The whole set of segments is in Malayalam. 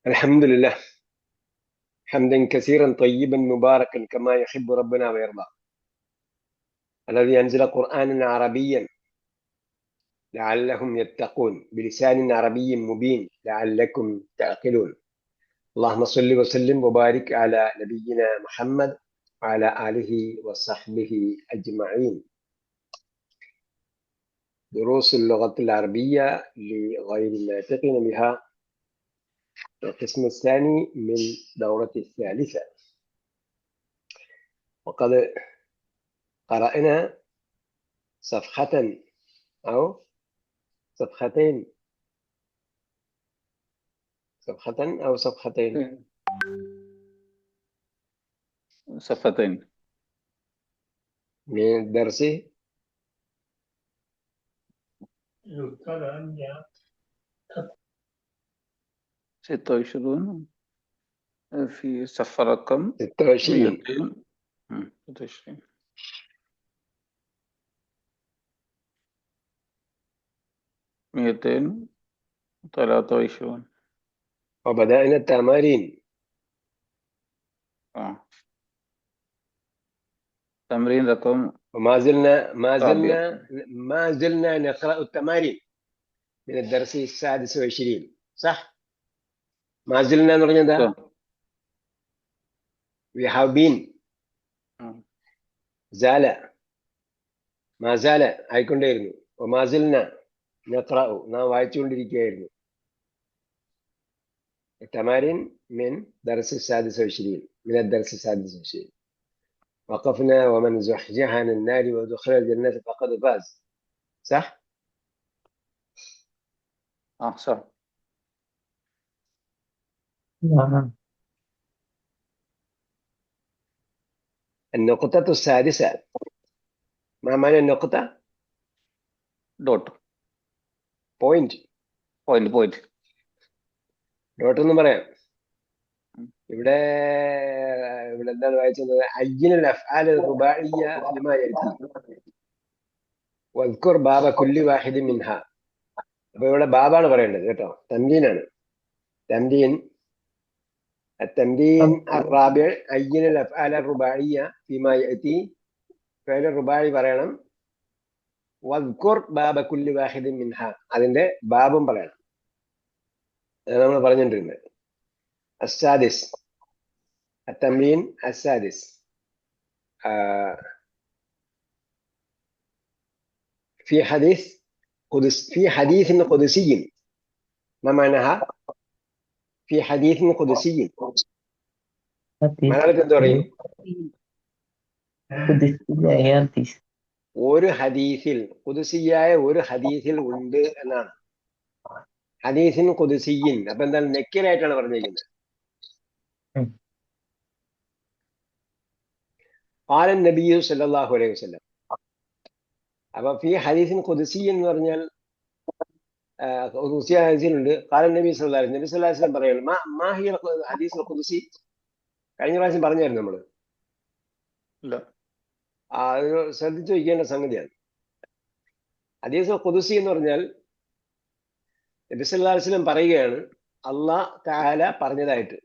الحمد لله حمدا كثيرا طيبا مباركا كما يحب ربنا ويرضى. الذي أنزل قرآنا عربيا لعلهم يتقون بلسان عربي مبين لعلكم تعقلون. اللهم صل وسلم وبارك على نبينا محمد وعلى آله وصحبه أجمعين. دروس اللغة العربية لغير الناطقين بها، القسم الثاني من دورة الثالثة. وقد قرأنا صفحة أو صفحتين أو صفحتين صفتين من الدرس. 26 في صف رقم 26. 26. مئتين 23. وبدأنا التمارين. تمرين رقم وما زلنا نقرأ التمارين من الدرس 26. صح؟ ما زلنا نرجع. We have been. زال ما زال ആയിക്കൊണ്ടേയിരുന്നു. وما زلنا نقرأ നാം വായിച്ചുകൊണ്ടിരിക്കുകയായിരുന്നു. التمارين من درس 26 من الدرس 26. وقفنا ومن زحزح عن النار ودخل الجنة فقد فاز. صح؟ صح. النقطة السادسة. ما معنى النقطة؟ ഡോട്ട്. പോയിന്റ്. ഡോട്ട് എന്ന് പറയാം. ഇവിടെ എന്താണ് വായിച്ചത്? അയ്യിനൽ അഫ്ആൽ റുബാഇയ്യ ലിമാ യഅതി വദ്കുർ ബാബ കുല്ലി വാഹിദി മിൻഹ. അപ്പൊ ഇവിടെ ബാബാണ് പറയേണ്ടത് കേട്ടോ. തംരീനാണ്. തംരീൻ التمرين الرابع أين الأفعال الرباعية فيما يأتي. فعل الرباعي പറയണം. വദ്കുർ ബാബ കുല്ലി വാഹിദി മിൻഹ. അതിന്റെ ബാബും പറയണം. നമ്മൾ പറഞ്ഞിട്ടുണ്ട്. السادس التمرين السادس في حديث قدسي. ما معناها؟ في حديث قدسي. മലയാളത്തിൽ എന്താ പറയും? ഒരു ഹദീസിൽ, ഖുദ്സിയായ ഒരു ഹദീസിൽ ഉണ്ട് എന്നാണ്. ഹദീസിൻ ഖുദ്സിയിൻ. അപ്പൊ എന്താണ്? നെക്കിലായിട്ടാണ് പറഞ്ഞിരിക്കുന്നത്. ഖാല നബി സല്ലല്ലാഹു അലൈഹി വസല്ലം. അപ്പൊ ഫി ഹദീസിൻ ഖുദ്സി എന്ന് പറഞ്ഞാൽ ഖുദ്സിയായ ഹദീസിലുണ്ട്. ഖാല നബി സല്ലല്ലാഹു അലൈഹി വസല്ലം. നബി സല്ലല്ലാഹു അലൈഹി വസല്ലം പറയുന്നു മാ ഹിയ ഹദീസുൽ ഖുദ്സി. കഴിഞ്ഞ പ്രാവശ്യം പറഞ്ഞായിരുന്നു നമ്മള്. അത് ശ്രദ്ധിച്ചു വയ്ക്കേണ്ട സംഗതിയാണ്. ഹദീസുൽ ഖുദ്സി എന്ന് പറഞ്ഞാൽ നബി സല്ലല്ലാഹു അലൈഹി വസല്ലം പറയുകയാണ് അല്ലാഹ് തആല പറഞ്ഞതായിട്ട്.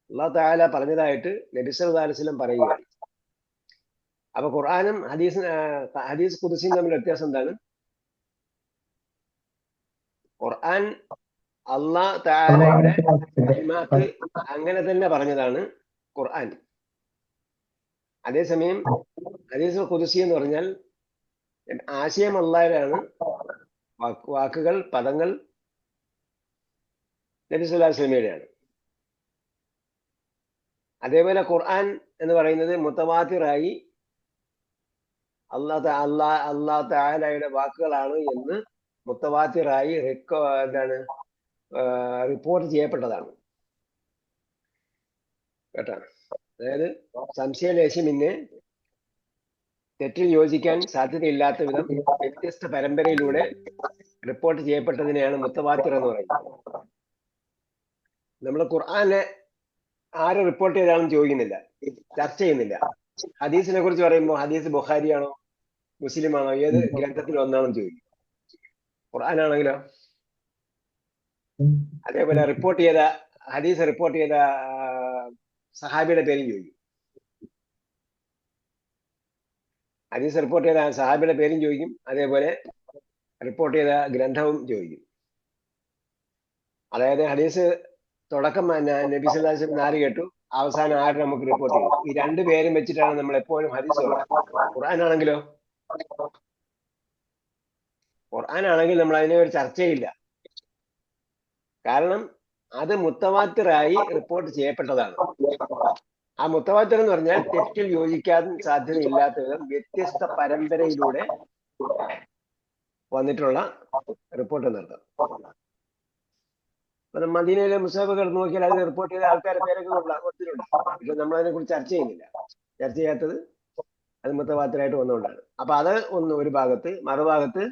അല്ലാഹു തആല പറഞ്ഞതായിട്ട് നബി സല്ലല്ലാഹു അലൈഹി വസല്ലം പറയുകയാണ്. അപ്പൊ ഖുർആനും ഹദീസ് ഖുദ്സിയും തമ്മിൽ വ്യത്യാസം എന്താണ്? ഖുർആൻ അല്ലാഹു തആലയുടെ കലിമാത്ത് അങ്ങനെ തന്നെ പറഞ്ഞതാണ് ഖുർആൻ. അതേസമയം ഹദീസ് ഖുദ്സി എന്ന് പറഞ്ഞാൽ ആശയം അല്ലാഹുവിലാണ്. വാക്കുകൾ, പദങ്ങൾ നബി സല്ലല്ലാഹു അലൈഹി വസല്ലമയുടെയാണ്. അതേപോലെ ഖുർആൻ എന്ന് പറയുന്നത് മുതവാത്തിറായി അല്ലാഹു തആലയുടെ വാക്കുകളാണ് എന്ന് മുതവാത്തിറായി റിപ്പോർട്ട് ചെയ്യപ്പെട്ടതാണ് കേട്ടോ. അതായത് സംശയലേശമിന്നെ തെറ്റിൽ യോജിക്കാൻ സാധ്യതയില്ലാത്ത വിധം വ്യത്യസ്ത പരമ്പരയിലൂടെ റിപ്പോർട്ട് ചെയ്യപ്പെട്ടതിനെയാണ് മുത്തവാത്തിർ എന്ന് പറയുന്നത്. നമ്മൾ ഖുർആനെ ആര് റിപ്പോർട്ട് ചെയ്താണെന്ന് ചോദിക്കുന്നില്ല, ചർച്ച ചെയ്യുന്നില്ല. ഹദീസിനെ കുറിച്ച് പറയുമ്പോൾ ഹദീസ് ബുഖാരിയാണോ മുസ്ലിമാണോ ഏത് ഗ്രന്ഥത്തിൽ ഒന്നാണെന്ന് ചോദിക്കും. ഖുർആനാണെങ്കിലോ അതേപോലെ റിപ്പോർട്ട് ചെയ്ത ഹദീസ് റിപ്പോർട്ട് ചെയ്ത സഹാബിയുടെ പേരും ചോദിക്കും. ഹദീസ് റിപ്പോർട്ട് ചെയ്ത സഹാബിയുടെ പേരും ചോദിക്കും, അതേപോലെ റിപ്പോർട്ട് ചെയ്ത ഗ്രന്ഥവും ചോദിക്കും. അതായത് ഹദീസ് തുടക്കം നബി സല്ലല്ലാഹു അലൈഹി വസല്ലം ആര് കേട്ടു, അവസാനം ആര് നമുക്ക് റിപ്പോർട്ട് ചെയ്തു, ഈ രണ്ടു പേരും വെച്ചിട്ടാണ് നമ്മൾ എപ്പോഴും ഹദീസ് പറയുന്നത്. ഖുർആനാണെങ്കിലോ, ഖുർആനാണെങ്കിൽ നമ്മൾ അതിനെ ഒരു ചർച്ചയില്ല. കാരണം അത് മുത്തവാത്തിറായി റിപ്പോർട്ട് ചെയ്യപ്പെട്ടതാണ്. ആ മുത്തവാത്തിർ എന്ന് പറഞ്ഞാൽ തെറ്റിൽ യോജിക്കാൻ സാധ്യതയില്ലാത്ത വിധം വ്യത്യസ്ത പരമ്പരയിലൂടെ വന്നിട്ടുള്ള റിപ്പോർട്ട് എന്നർത്ഥം. അപ്പൊ മദീനയിലെ മുസാഫുകൾ നോക്കിയാൽ അതിൽ റിപ്പോർട്ട് ചെയ്ത ആൾക്കാരുടെ പേരൊക്കെ കൊടുത്തിട്ടുണ്ട്. പക്ഷെ നമ്മൾ അതിനെ കുറിച്ച് ചർച്ച ചെയ്യുന്നില്ല. ചർച്ച ചെയ്യാത്തത് അത് മുത്തവാത്തിറായിട്ട് വന്നുകൊണ്ടാണ്. അപ്പൊ അത് ഒരു ഭാഗത്ത്, മറുഭാഗത്ത്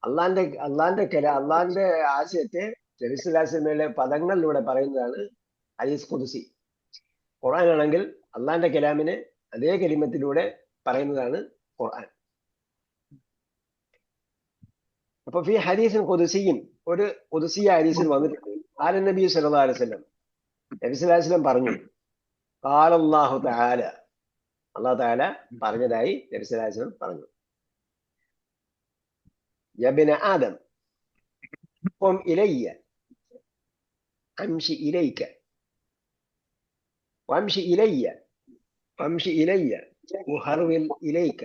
അള്ളാന്റെ ആശയത്തെ നബി സല്ലല്ലാഹു അലൈഹി വസല്ലമയുടെ പദങ്ങളിലൂടെ പറയുന്നതാണ് ഹദീസ് ഖുദ്സി. ഖുർആനാണെങ്കിൽ അള്ളാന്റെ കലാമിനെ അതേ കലിമത്തിലൂടെ പറയുന്നതാണ് ഖുർആൻ. അപ്പൊ ഫി ഹദീസിൻ ഖുദ്സിയും, ഒരു ഖുദ്സിയ ഹദീസിൽ വന്നിട്ടുണ്ട്. ആല നബി സല്ലല്ലാഹു അലൈഹി വസല്ലം, നബി സല്ലല്ലാഹു അലൈഹി വസല്ലം പറഞ്ഞു, ഖാല അല്ലാഹു തആല, അല്ലാഹു തആല പറഞ്ഞതായി നബി സല്ലല്ലാഹു അലൈഹി വസല്ലം പറഞ്ഞു, യാ ഇബ്ന ആദം ഖും ഇലയ്യ അംശി ഇലൈക വംശി ഇലയ്യ വംശി ഇലയ്യ ഉഹർവിൽ ഇലൈക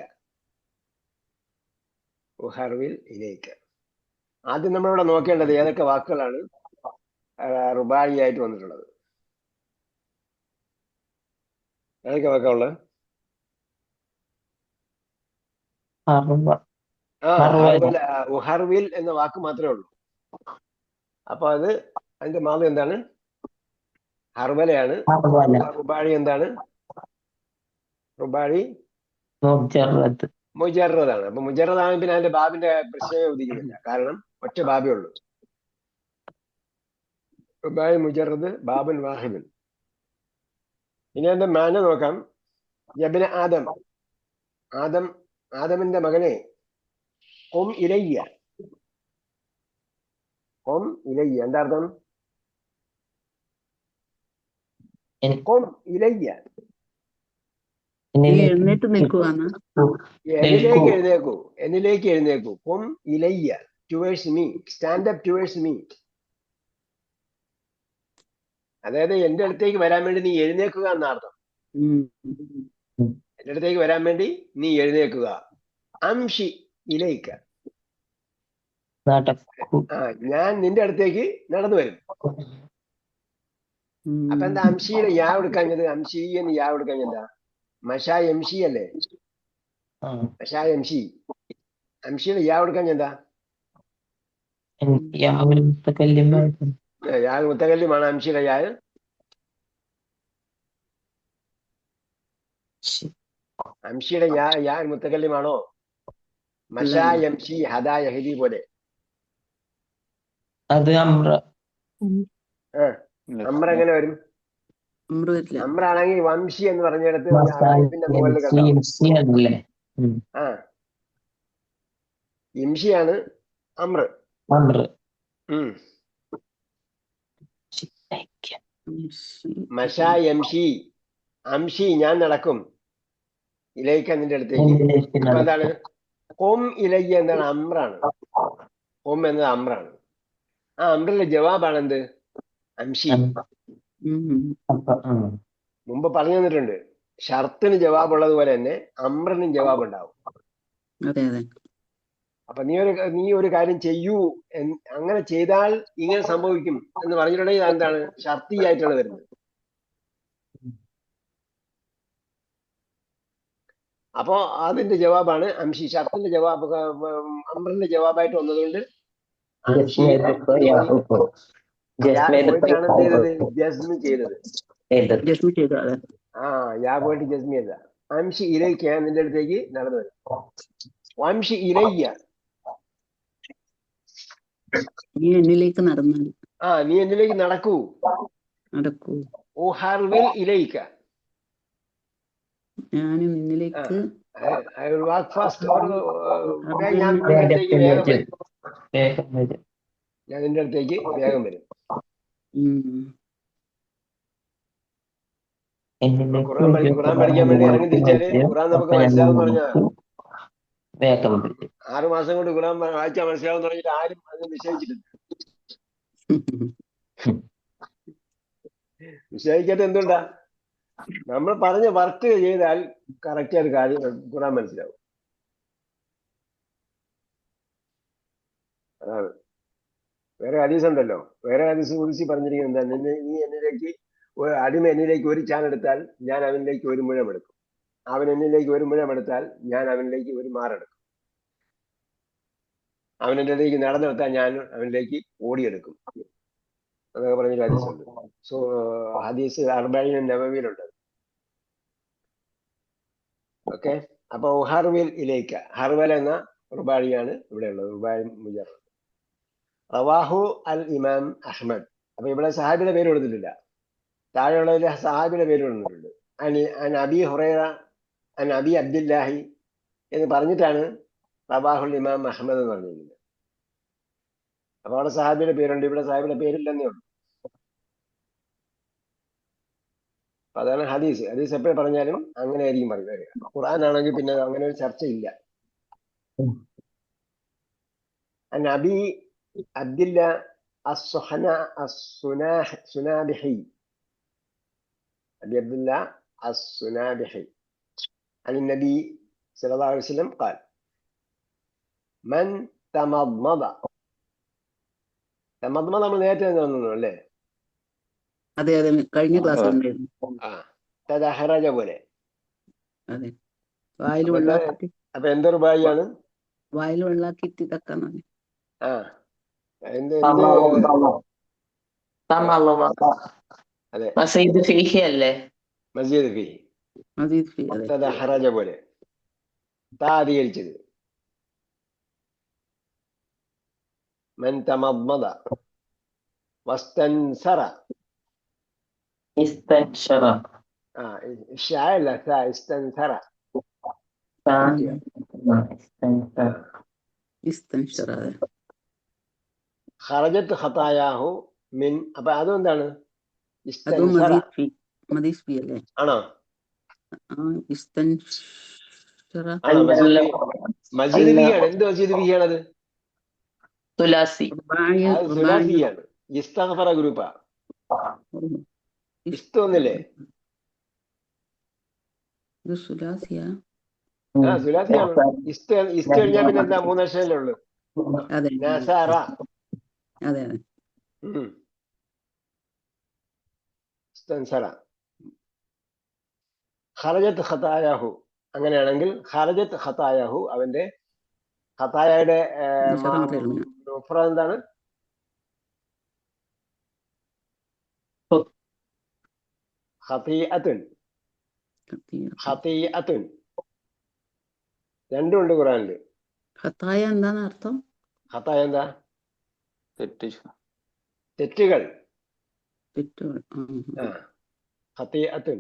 ഉഹർവിൽ ഇലൈക. ആദ്യം നമ്മളിവിടെ നോക്കേണ്ടത് ഏതൊക്കെ വാക്കുകളാണ് റുബായിയായിട്ട് വന്നിട്ടുള്ളത്. ഏതൊക്കെ വാക്കുള്ളത്? ഉഹർവിൽ എന്ന വാക്ക് മാത്രമേ ഉള്ളൂ. അപ്പൊ അതിന്റെ മാദി എന്താണ്? ഹർവലയാണ്. റുബാഴി എന്താണ്? റുബാഴി മുജറദാണ്. അപ്പൊ മുജറദാണ്, പിന്നെ അതിന്റെ ബാബിന്റെ പ്രശ്നമേ ഉദിക്കുന്നില്ല. കാരണം ഒറ്റ ബാബേ ഉള്ളൂ. റുബാഴി മുജറദ് ബാബുൻ വാഹിദുൻ. ഇനി അതിന്റെ മാന നോക്കാം. യബ്ന ആദം, ആദമിന്റെ മകനെ, ഖും ഇലയ്യ. ഖും ഇലയ്യ എന്താ അർത്ഥം? ഖും ഇലയ്യ, എഴുന്നേറ്റ് നിൽക്കുകയാണ്. എന്നിലേക്ക് എഴുന്നേക്കൂ, എന്നിലേക്ക് എഴുന്നേക്കൂ. ഖും ഇലയ്യ, towards me, stand up towards me. അതായത് എന്റെ അടുത്തേക്ക് വരാൻ വേണ്ടി നീ എഴുന്നേക്കുക എന്നർത്ഥം. എന്റെ അടുത്തേക്ക് വരാൻ വേണ്ടി നീ എഴുന്നേക്കുക. അംഷി ഇലയ്ക്ക, ഞാൻ നിന്റെ അടുത്തേക്ക് നടന്നു വരും. അപ്പൊ എന്താ അംഷിയുടെ യാ എടുക്കാഞ്ഞത്? അംഷി എന്ന് യാ എടുക്കാഞ്ഞെന്താ? മഷാ എംഷി അല്ലേ? മഷാ എംഷി. അംഷിയുടെ യാ എടുക്കാഞ്ഞെന്താ? യാ മുത്തകല്ലിമാണ് അംഷിയുടെ യാ. അംഷിയുടെ യാ മുത്തകല്ലിമാണോ? മഷാ എംഷി ഹദാ യഹ്ദി പോലെ. അത് അമ്ര. അമ്ര എങ്ങനെ വരും? അമ്രാണെങ്കിൽ വംശി എന്ന് പറഞ്ഞിടത്ത് അലിഫിന്റെ മുകളിൽ കണ്ടാവും. ഇംഷിയാണ് അമ്ര. മഷാ എംഷി, അംഷി ഞാൻ നടക്കും, ഇലയ്ക്ക നിന്റെ അടുത്തേക്ക്. അപ്പൊ എന്താണ്? ഖും ഇലയ്യ എന്താണ്? അമ്രാണ്. ഖും എന്നത് അമ്രാണ്. ആ അമ്രിന്റെ ജവാബാണ് എന്ത്? അംഷി. മുമ്പ് പറഞ്ഞു തന്നിട്ടുണ്ട്, ഷർത്തിന് ജവാബുള്ളത് പോലെ തന്നെ അമ്രനും ജവാബ് ഉണ്ടാവും. അപ്പൊ നീ ഒരു കാര്യം ചെയ്യൂ, അങ്ങനെ ചെയ്താൽ ഇങ്ങനെ സംഭവിക്കും എന്ന് പറഞ്ഞിട്ടുണ്ടെങ്കിൽ എന്താണ്? ഷർത്തിയായിട്ടാണ് വരുന്നത്. അപ്പോ അതിന്റെ ജവാബാണ് അംഷി. ഷർത്തിന്റെ ജവാബ് അമ്രന്റെ ജവാബായിട്ട് വന്നതുകൊണ്ട് യാ പോയിട്ട് ജസ്മി ചെയ്ത. അംഷി ഇലയ്ക്ക്, ഞാൻ നിന്റെ അടുത്തേക്ക് നടന്നു വരും. വംശി ഇലയ്യ, നീ എന്നിലേക്ക് നടന്നു. നീ എന്നിലേക്ക് നടക്കൂ. ഉഹർവിൽ ഇലയ്ക്ക, ഞാനും നിന്നിലേക്ക്. I will walk fast. ഞാൻ നിന്റെ അടുത്തേക്ക് വേഗം വരും. ഉം. എന്നിലേക്ക് ഖുറാൻ പഠിക്കാൻ വേണ്ടി ഇറങ്ങി തിരിച്ചാല് ഖുറാൻ നമുക്ക് മനസ്സിലാവും പറഞ്ഞാൽ 6 മാസം കൊണ്ട് ഖുറാൻ വായിച്ചാൽ മനസ്സിലാവും പറഞ്ഞിട്ട് ആരും അതിനെ നിശ്ചയിച്ചിട്ടില്ല. നിശ്ചയിക്കാത്ത എന്തുകൊണ്ടാ? നമ്മൾ പറഞ്ഞ വർക്ക് ചെയ്താൽ കറക്റ്റ് ആയിട്ട് കാര്യം ഖുറാൻ മനസ്സിലാവും. അതാണ്. വേറെ ഹദീസ് ഉണ്ടല്ലോ, വേറെ ഹദീസ് കുറിച്ച് പറഞ്ഞിരിക്കുന്നത് എന്താ? നീ എന്നിലേക്ക് അടിമ എന്നിലേക്ക് ഒരു ചാൻ എടുത്താൽ ഞാൻ അവനിലേക്ക് ഒരു മുഴം എടുക്കും, അവൻ എന്നിലേക്ക് ഒരു മുഴം എടുത്താൽ ഞാൻ അവനിലേക്ക് ഒരു മാറെടുക്കും, അവൻ എൻ്റെ ഇടയ്ക്ക് നടന്നെടുത്താൽ ഞാൻ അവനിലേക്ക് ഓടിയെടുക്കും എന്നൊക്കെ പറഞ്ഞൊരു ഹദീസ് ഉണ്ട്. സോ ഹദീസ് അർബഈൻ നബവിയിലുണ്ട്. ഓക്കെ. അപ്പൊ ഹർവിൽ ഇലേക്ക്, ഹർവൽ എന്ന റുബാഴിയാണ് ഇവിടെ ഉള്ളത്. റുബാഴി മുജറദ്. റവാഹു അൽ ഇമാം അഹ്മദ്. അപ്പൊ ഇവിടെ സഹാബിയുടെ പേര് കൊടുത്തിട്ടില്ല, താഴെയുള്ളതിൽ സഹാബിയുടെ പേര് കൊടുത്തിട്ടുണ്ട്. അൻ അബി ഹുറൈറ അൻ അബി അബ്ദില്ലാഹി എന്ന് പറഞ്ഞിട്ടാണ് റവാഹുൽ ഇമാം അഹ്മദ് എന്ന് പറഞ്ഞിരിക്കുന്നത്. അപ്പൊ അവിടെ സഹാബിയുടെ പേരുണ്ട്, ഇവിടെ സഹാബിയുടെ പേരില്ലെന്നേ ഉള്ളൂ. അപ്പൊ അതാണ് ഹദീസ്. ഹദീസ് എപ്പോഴും പറഞ്ഞാലും അങ്ങനെ ആയിരിക്കും പറയുക. ഖുർആൻ ആണെങ്കിൽ പിന്നെ അങ്ങനെ ഒരു ചർച്ചയില്ല. അൻ അബി അബ്ദില്ല السنابحي أبي عبد الله السنابحي عن النبي صلى الله عليه وسلم قال من تمضمض നമ്മൾ നേരത്തെ തോന്നുന്നു അല്ലേ? അതെ അതെ, കഴിഞ്ഞ ക്ലാസ്സിൽ ഉണ്ടായിരുന്നു. തദഹറജ പോലെ. അതെ, വായിൽ വെള്ളാക്കിട്ട്. അപ്പൊ എന്തൊരു ബായിയാണ്? വായിൽ വെള്ളാക്കിട്ട് തക്കാന്ന്. ആ എന്ത് അതെ, മസീദ് ഫീഹി അല്ലേ? മസ്ജിദ് ഫീ. മസീദ് ഫീ. അതെ, തദഹറജ പോലെ താ അധികരിച്ചത്. من تمضمض واستنثر ഇസ്തൻശറ. الشاعر لا استنثر. ഇസ്തൻശറ. അതെ. خرجت خطاياه من. അപ്പൊ അതെന്താണ്? അതും മസീദ് ഫീ. മസീദ് ഫീ അല്ലേ? ആണോ? ഇസ്തൻശറ. ആണോ? മസ്ജിദ് ഫീ ആണ്. എന്ത് മസ്ജിദ് ഫീ ആണത്? തുലാസി. അത് സുലാസിയാണ്. ഇസ്തഗ്ഫറ ഗ്രൂപ്പാ. ഇസ്തൊന്നില്ലേ? ഇത് സുലാസിയാ? സുലാസിയാണ്. ഇസ്ത കഴിഞ്ഞാൽ പിന്നെ എന്താ? 3 അക്ഷരല്ലേ ഉള്ളു. അതെ നസറ. അതെ അതെ. ഇസ്തൻസറ. ഖറജത്ത് ഖതായാഹു. അങ്ങനെയാണെങ്കിൽ ഖറജത്ത് ഖതായാഹു, അവന്റെ ഖതായയുടെ മുഫ്രദ് എന്താണ്? ഖതീഅത്തുൻ. ഖതീഅത്തുൻ രണ്ടും ഉണ്ട് ഖുറാനില്. ഖതായ എന്താണ് അർത്ഥം? ഖതായ എന്താ? തെറ്റുകൾ. തെറ്റുകൾ. ഖതീഅത്തുൻ.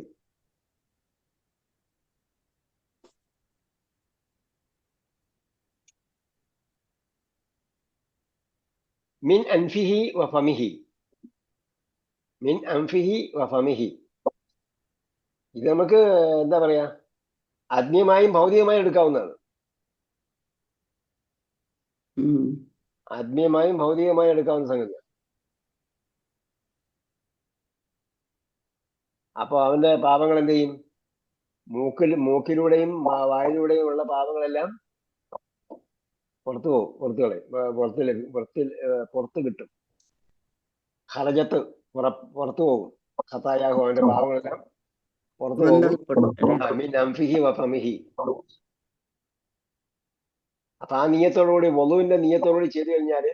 മിൻ അൻഫിഹി വഫമിഹി. മിൻ അൻഫിഹി വഫമിഹി. ഇത് നമുക്ക് എന്താ പറയാ, ആത്മീയമായും ഭൗതികമായും എടുക്കാവുന്നതാണ്. ആത്മീയമായും ഭൗതികമായും എടുക്കാവുന്ന സംഗതിയാണ്. അപ്പൊ അവന്റെ പാപങ്ങൾ എന്ത് ചെയ്യും? മൂക്കിലൂടെയും വായിലൂടെയും ഉള്ള പാപങ്ങളെല്ലാം പുറത്തു പോകും, പുറത്ത് കിട്ടും. ഖറജത്ത് പുറത്തു പോകും. ഖതായാഹു, അവന്റെ പാപങ്ങളെല്ലാം പുറത്തു പോകും. മിൻ അൻഫിഹി വഫമിഹി. അപ്പൊ ആ നീയത്തോടുകൂടി, വളുവിന്റെ നീയത്തോടുകൂടി ചെയ്തു കഴിഞ്ഞാല്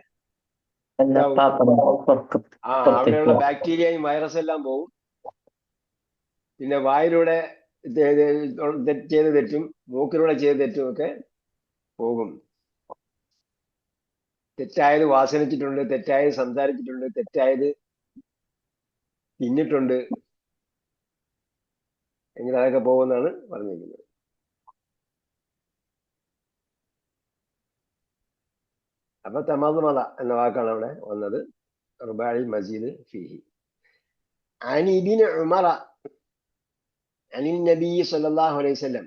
അവിടെയുള്ള ബാക്ടീരിയയും വൈറസ് എല്ലാം പോകും. പിന്നെ വായിലൂടെ ചെയ്ത് തെറ്റും, മൂക്കിലൂടെ ചെയ്ത് തെറ്റും ഒക്കെ പോകും. തെറ്റായത് വാസനിച്ചിട്ടുണ്ട്, തെറ്റായത് സംസാരിച്ചിട്ടുണ്ട്, തെറ്റായത് തിന്നിട്ടുണ്ട് എങ്കിൽ അതൊക്കെ പോകുമെന്നാണ് പറഞ്ഞിരിക്കുന്നത്. അപ്പൊ തമദ്മദ എന്ന വാക്കാണ് അവിടെ വന്നത്. റുബാഇ മസീദ് ഫീഹി. عن ابن عمر عن النبي صلى الله عليه وسلم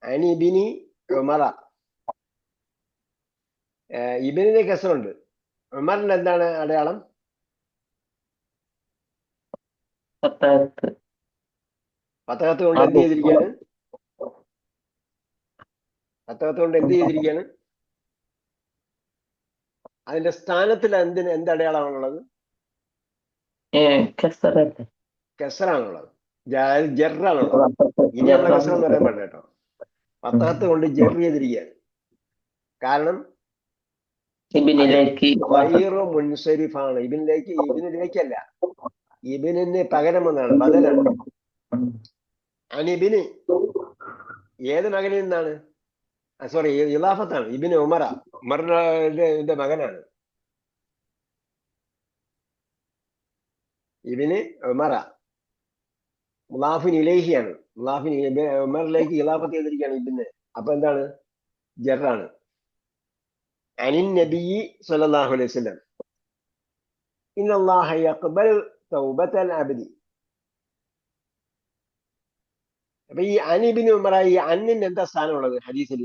عن ابن عمر ഇബിനിന് കസറുണ്ട്. ഉമറിന് എന്താണ് അടയാളം? പത്തായത്ത്. പത്തകത്ത് കൊണ്ട് എന്ത് ചെയ്തിരിക്കുകയാണ്? പത്തകത്ത് കൊണ്ട് എന്ത് ചെയ്തിരിക്കുകയാണ്? അതിന്റെ സ്ഥാനത്തിൽ എന്തടയാളമാണുള്ളത്? കസറല്ലേ? കസറാണുള്ളത്, ജെറാണുള്ളത്. ഇനി അവിടെ കസറ എന്ന് പറയാൻ പാടില്ല കേട്ടോ. പത്തകത്ത് കൊണ്ട് ജെർ ചെയ്തിരിക്കുകയാണ്. കാരണം ഇബിനിലേക്ക് മുൻസരിഫാണ്. ഇബിനിലേക്കല്ല, ഇബിനിന് പകരം എന്നാണ്, ബദലാണ്. അനിബിന് ഏത് മകനിൽ നിന്നാണ്? സോറി, ഇലാഫത്താണ്. ഇബിന് ഉമറ, ഉമറിന്റെ മകനാണ്. ഇബിന് ഉമറ മുലാഫിൻ ഇലൈഹിയാണ്. മുലാഫിൻ ഉമറിലേക്ക് ഇലാഫത്ത് ചെയ്തിരിക്കുകയാണ് ഇബിന്. അപ്പൊ എന്താണ്? ജറാണ്. അനിൻ നബി സല്ലല്ലാഹു അലൈഹി വസല്ലം ഇന്നല്ലാഹ യഖ്ബലു തൗബത്തൽ അബ്ദി. അപ്പൊ ഈ അനിബിന് ഉമറ, ഈ അന്നിന് എന്താ സ്ഥാനമുള്ളത് ഹദീസിൽ?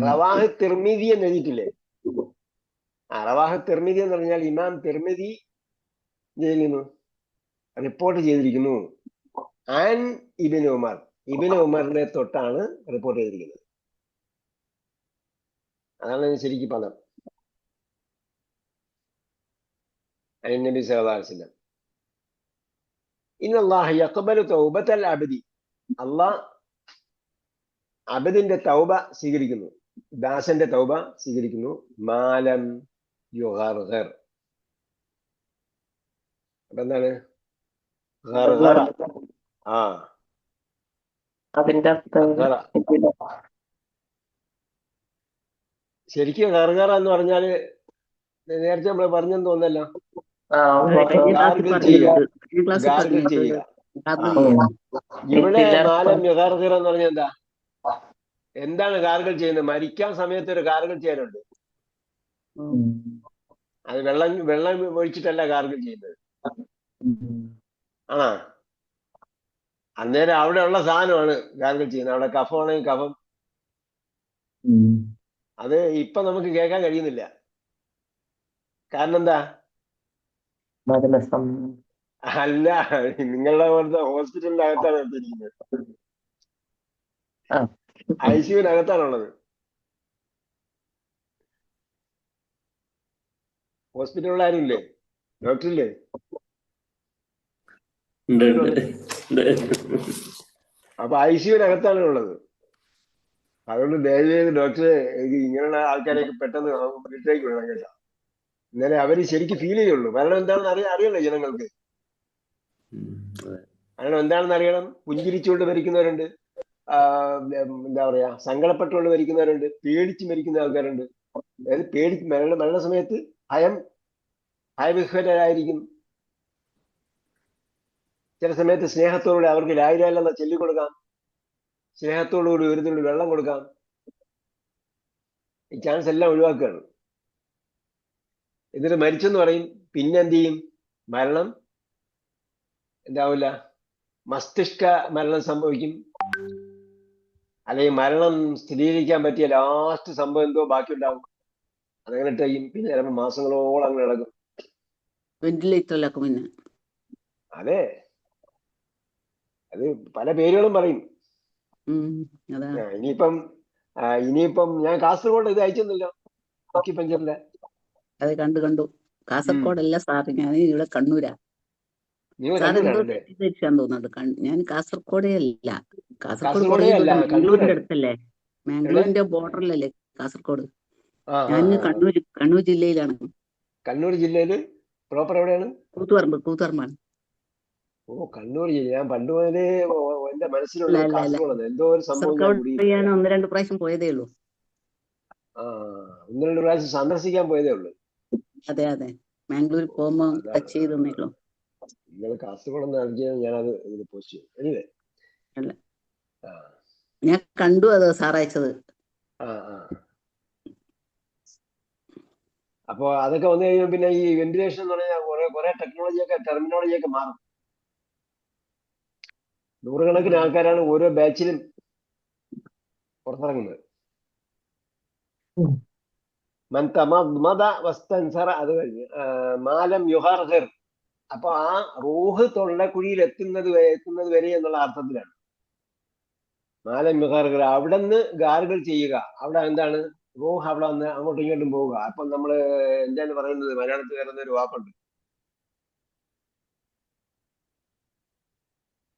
റവാഹ് തിർമിദി എന്ന് എഴുതിയിട്ടില്ലേ? റവാഹ് തിർമിദി എന്ന് പറഞ്ഞാൽ ഇമാം തിർമിദി ചെയ്യുന്നു, റിപ്പോർട്ട് ചെയ്തിരിക്കുന്നു. ആൻ ഇബിന് ഉമർ, ഇബിന് ഉമറിനെ തൊട്ടാണ് റിപ്പോർട്ട് ചെയ്തിരിക്കുന്നത്. അതാണ് ശരിക്കും പദം. അൻ നബി സല്ലല്ലാഹു അലൈഹി വസല്ലം ഇന്നല്ലാഹ യഖ്ബലു തൗബത്തൽ അബ്ദി. അല്ലാഹ് അബ്ദിന്റെ തൗബ സ്വീകരിക്കുന്നു, ദാസന്റെ തൗബ സ്വീകരിക്കുന്നു. മാലം യുഗർഗർ. അപ്പൊ എന്താണ് ഗർഗറ? അതിന്റെ അർത്ഥം ശരിക്കും ഗർഗറ എന്ന് പറഞ്ഞാല് നേരത്തെ നമ്മൾ പറഞ്ഞെന്ന് തോന്നല്ലോ, ഗാർഗിൾ ചെയ്യുക. ഇവിടെ മാലം യുഗർഗർ എന്ന് പറഞ്ഞാൽ എന്താ? എന്താണ് ഗാർഗിൾ ചെയ്യുന്നത്? മരിക്കാൻ സമയത്ത് ഒരു ഗാർഗിൾ ചെയ്യാനുണ്ട്. അത് വെള്ളം ഒഴിച്ചിട്ടല്ല ഗാർഗിൾ ചെയ്യുന്നത്. ആണോ? അന്നേരം അവിടെ ഉള്ള സാധനമാണ് ഗാർഗിൾ ചെയ്യുന്നത്. അവിടെ കഫമാണെങ്കിൽ കഫം. അത് ഇപ്പൊ നമുക്ക് കേൾക്കാൻ കഴിയുന്നില്ല. കാരണം എന്താ? അല്ല, നിങ്ങളുടെ പോലത്തെ ഹോസ്പിറ്റലിന്റെ അകത്താണ് എടുത്തിരിക്കുന്നത്. ICUവിനകത്താണുള്ളത്. ഹോസ്പിറ്റലിൽ ആരും ഇല്ലേ? ഡോക്ടറില്ലേ? അപ്പൊ ICUവിനകത്താണ് ഉള്ളത്. അതുകൊണ്ട് ദയവ് ചെയ്ത് ഡോക്ടറെ ഇങ്ങനെയുള്ള ആൾക്കാരെയൊക്കെ പെട്ടെന്ന് വീട്ടിലേക്ക് വിടണം കേട്ടോ. എന്നാലേ അവര് ശരിക്കും ഫീൽ ചെയ്യുള്ളൂ. മരണം എന്താണെന്ന് അറിയണല്ലോ ജനങ്ങൾക്ക്. മരണം എന്താണെന്ന് അറിയണം. പുഞ്ചിരിച്ചുകൊണ്ട് മരിക്കുന്നവരുണ്ട്, എന്താ പറയാ, സങ്കടപ്പെട്ടുകൊണ്ട് മരിക്കുന്നവരുണ്ട്, പേടിച്ച് മരിക്കുന്ന ആൾക്കാരുണ്ട്. അതായത് മരണ സമയത്ത് ഭയവിഹ്വലരായിരിക്കും. ചില സമയത്ത് സ്നേഹത്തോടുകൂടി അവർക്ക് ലാ ഇലാഹ ഇല്ലല്ലാഹ് ചൊല്ലിക്കൊടുക്കാം. സ്നേഹത്തോടുകൂടി ഒരു തുള്ളി വെള്ളം കൊടുക്കാം. ഈ ചാൻസ് എല്ലാം ഒഴിവാക്കുകയാണ്. എന്നിട്ട് മരിച്ചെന്ന് പറയും. പിന്നെ എന്ത് ചെയ്യും? മരണം എന്താവില്ല, മസ്തിഷ്ക മരണം സംഭവിക്കും. അല്ലെങ്കിൽ മരണം സ്ഥിരീകരിക്കാൻ പറ്റിയ ലാസ്റ്റ് സംഭവം എന്തോ ബാക്കി ഉണ്ടാവും. അതങ്ങനെ ചെയ്യും. പിന്നെ ചിലപ്പോൾ മാസങ്ങളോളം അങ്ങനെ നടക്കും. വെന്റിലേറ്ററിലൊക്കെ പിന്നെ അതെ, അത് പല പേരുകളും പറയും. ഇനിയിപ്പം ഞാൻ കാസർഗോഡ് ഇത് അയച്ചെന്നല്ലോ, അക്യുപഞ്ചറിലെ. അത് കണ്ടു. കാസർഗോഡല്ല സാറ്, ഞാൻ ഇവിടെ കണ്ണൂരാ. സാർ എന്തോ തെറ്റിദ്ധരിച്ചാന്ന് തോന്നുന്നുണ്ട്. ഞാൻ കാസർഗോഡേ അല്ല. കാസർഗോഡ് കുറേ മംഗ്ലൂരിന്റെ അടുത്തല്ലേ, മാംഗ്ലൂരിന്റെ ബോർഡറിലല്ലേ കാസർഗോഡ്. ഞാൻ കണ്ണൂർ ജില്ലയിലാണ്. കണ്ണൂർ ജില്ലയില് പ്രോപ്പർ എവിടെയാണ്? കൂത്തുപറമ്പാണ്. ഓ, കണ്ണൂർ ജില്ല. ഞാൻ പണ്ട് മുതലേ എന്റെ മനസ്സിലുള്ള കാസർഗോഡ് എന്തോ ഒരു സംഭവം. ഞാൻ 1-2 പ്രാവശ്യം പോയതേ ഉള്ളൂ. 1-2 പ്രാവശ്യം സന്ദർശിക്കാൻ പോയതേ ഉള്ളൂ. അതെ, മാംഗ്ലൂർ പോകുമ്പോ ടച്ച് ചെയ്തേ ഉള്ളൂ. നിങ്ങൾ കാസർഗോഡ് നൽകിയത് ഞാനത് പോസ്റ്റ് ചെയ്തു. അല്ല, ഞാൻ കണ്ടു അത് സാർ അയച്ചത്. അപ്പൊ അതൊക്കെ വന്നു കഴിയുമ്പോൾ പിന്നെ ഈ വെന്റിലേഷൻ എന്ന് പറഞ്ഞാൽ കുറെ ടെർമിനോളജിയൊക്കെ മാറും. നൂറുകണക്കിന് ആൾക്കാരാണ് ഓരോ ബാച്ചിലും പുറത്തിറങ്ങുന്നത്. അത് കഴിഞ്ഞ് മാലം യുഹാർഹർ. അപ്പൊ ആ റൂഹ് തൊള്ളക്കുഴിയിൽ എത്തുന്നത് വരെ എന്നുള്ള അർത്ഥത്തിലാണ് മാലം യുഹാർഹർ. അവിടെ നിന്ന് ഗാർഗിൾ ചെയ്യുക. അവിടെ എന്താണ് റൂഹ് അവിടെ വന്ന് അങ്ങോട്ടും ഇങ്ങോട്ടും പോവുക. അപ്പൊ നമ്മള് എന്താണ് പറയുന്നത്, മലയാളത്തിൽ വരുന്ന ഒരു വാക്കുണ്ട്,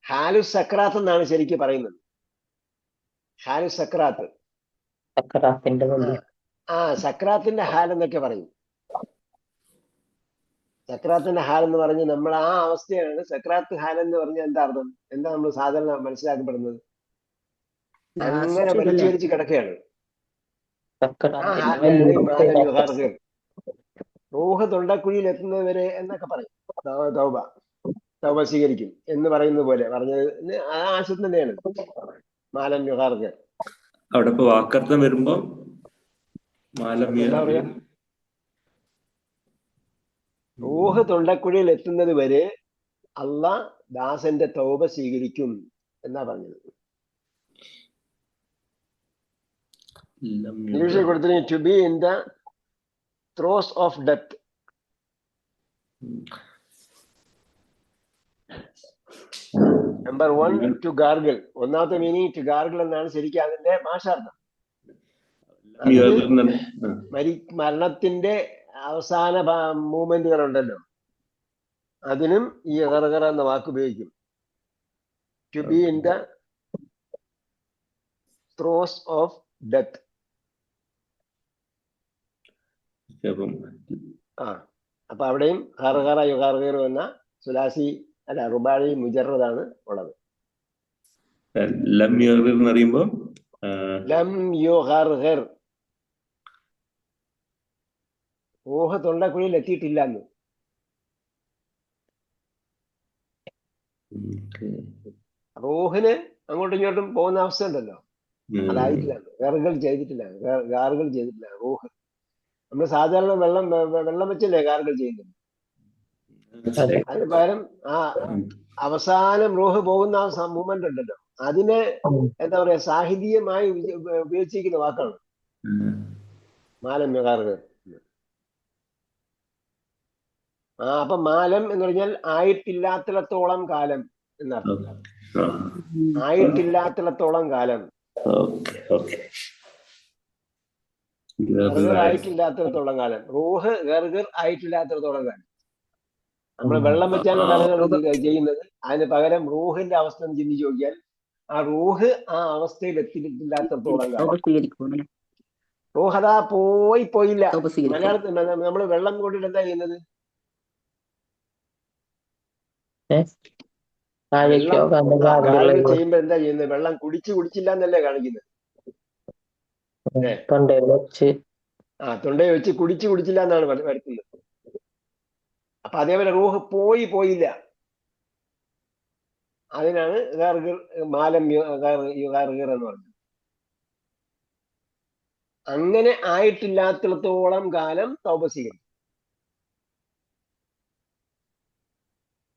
ഹാലു സക്രാത്ത് എന്നാണ് ശരിക്കും പറയുന്നത്. ഹാലു സക്രാത്ത്. സക്രാത്തിന്റെ ഹാൽ എന്നൊക്കെ പറയും. സക്രാത്തിന്റെ ഹാൽ എന്ന് പറഞ്ഞ് നമ്മൾ ആ അവസ്ഥയാണ്. സക്രാത്ത് ഹാൽ എന്ന് പറഞ്ഞാൽ എന്താ അർത്ഥം? എന്താ നമ്മൾ സാധാരണ മനസ്സിലാക്കപ്പെടുന്നത്? അങ്ങനെ വലിച്ചു കിടക്കുകയാണ്. ആ ഹാലാണ് ഈ മാലം യുഹാർഹർ. റൂഹ് തൊണ്ടക്കുഴിയിൽ എത്തുന്നത് വരെ എന്നൊക്കെ പറയും. തൗബ സ്വീകരിക്കും എന്ന് പറയുന്നത് പോലെ പറഞ്ഞത് ആ ആശയം തന്നെയാണ് മാലം യുഹാർഹർ. അവിടെ ഇപ്പൊ വാക്കർത്ഥം വരുമ്പോ എന്താ പറയാ, റൂഹ് തൊണ്ടക്കുഴിയിൽ എത്തുന്നത് വരെ അള്ളാഹ് ദാസന്റെ തൗബ സ്വീകരിക്കും എന്നാ പറഞ്ഞത്. ഇംഗ്ലീഷിൽ കൊടുത്തിട്ട് to be in the throes of death. Number 1 to gargle. ഒന്നാമത്തെ മീനിങ് ടു ഗാർഗിൾ എന്നാണ് ശരിക്കും അതിന്റെ ഭാഷാർത്ഥം. മരണത്തിന്റെ അവസാന മൂവ്മെന്റുകൾ ഉണ്ടല്ലോ, അതിനും ഈ ഗർഗറ എന്ന വാക്ക് ഉപയോഗിക്കും. To be in the throes of death. അപ്പൊ അവിടെയും ഹർഗറ യുഗാർഗർ എന്ന സുലാസി അല്ല റുബാഴി മുജറദാണ് ഉള്ളത്. ലം യുഗർഗർ എന്ന് പറയുമ്പോ ലം യുഗർഗർ, റൂഹ് തൊണ്ടക്കുഴിയിൽ എത്തിയിട്ടില്ല എന്ന്. റൂഹിന് അങ്ങോട്ടും ഇങ്ങോട്ടും പോകുന്ന അവസ്ഥ ഉണ്ടല്ലോ, അതായിട്ടില്ല. ഗാർഗിൾ ചെയ്തിട്ടില്ല റൂഹ്. നമ്മൾ സാധാരണ വെള്ളം വെച്ചല്ലേ ഗാർഗിൾ ചെയ്യുന്നത്. അതിന് പകരം ആ അവസാനം റൂഹ് പോകുന്ന ആ മൂവ്മെന്റ് ഉണ്ടല്ലോ, അതിനെ എന്താ പറയാ സാഹിത്യമായി ഉപയോഗിച്ചിരിക്കുന്ന വാക്കാണ് മാലം ഗാർഗിൾ. അപ്പൊ മാലം എന്ന് പറഞ്ഞാൽ ആയിട്ടില്ലാത്തിടത്തോളം കാലം എന്നർത്ഥം. ആയിട്ടില്ലാത്തിടത്തോളം കാലം, ആയിട്ടില്ലാത്തിടത്തോളം കാലം. റൂഹ് ഗർഗർ ആയിട്ടില്ലാത്തിടത്തോളം കാലം. നമ്മൾ വെള്ളം വെച്ചാണ് ഗർഗർ ചെയ്യുന്നത്. അതിന് പകരം റൂഹിന്റെ അവസ്ഥ ചിന്തിച്ചു നോക്കിയാൽ ആ റൂഹ് ആ അവസ്ഥയിൽ എത്തിയിട്ടില്ലാത്തിടത്തോളം കാലം. റൂഹ് അതാ പോയില്ല. മലയാളത്തിൽ നമ്മൾ വെള്ളം കൊണ്ടിട്ട് എന്താ ചെയ്യുന്നത്? ചെയ്യുമ്പോ എന്താ ചെയ്യുന്നത്? വെള്ളം കുടിച്ചില്ല എന്നല്ലേ കാണിക്കുന്നത്. തൊണ്ടയിൽ വെച്ച് കുടിച്ചില്ല എന്നാണ് വരുത്തുന്നത്. അപ്പൊ അതേപോലെ റൂഹ് പോയില്ല. അതിനാണ് മാലം യുഗാർഗർ എന്ന് പറഞ്ഞത്. അങ്ങനെ ആയിട്ടില്ലാത്തിടത്തോളം കാലം തൗബ സ്വീകരിക്കും.